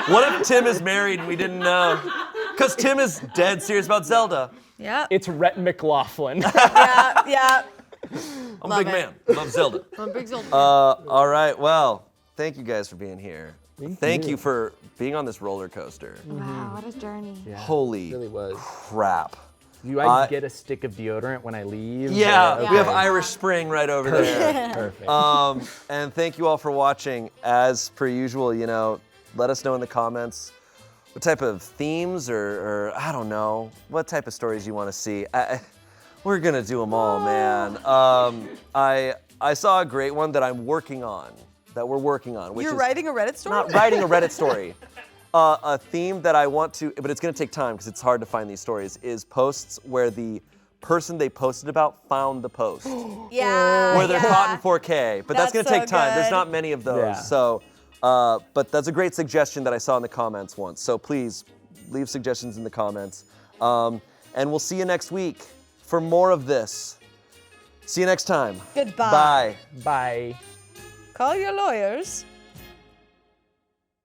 What if Tim is married and we didn't know? Because Tim is dead serious about Zelda. Yeah. It's Rhett McLaughlin. Yeah. I'm a big man. Love Zelda. I'm a big Zelda. All right. Well, thank you guys for being here. Thank you for being on this roller coaster. Wow, what a journey. Holy really was. crap. Do I get a stick of deodorant when I leave? Yeah, Okay. we have Irish Spring right over there. Perfect. And thank you all for watching. As per usual, let us know in the comments what type of themes or I don't know, what type of stories you want to see. We're gonna do them all, man. I saw a great one that I'm working on, that we're working on. Which You're is writing a Reddit story? not writing a Reddit story. A theme that I want to, but it's gonna take time because it's hard to find these stories, is posts where the person they posted about found the post. Yeah. Where they're caught in 4K, but that's That's gonna take so time. There's good. not many of those. Yeah. So, but that's a great suggestion that I saw in the comments once. So please leave suggestions in the comments. And we'll see you next week for more of this. See you next time. Goodbye. Bye. Bye. Call your lawyers.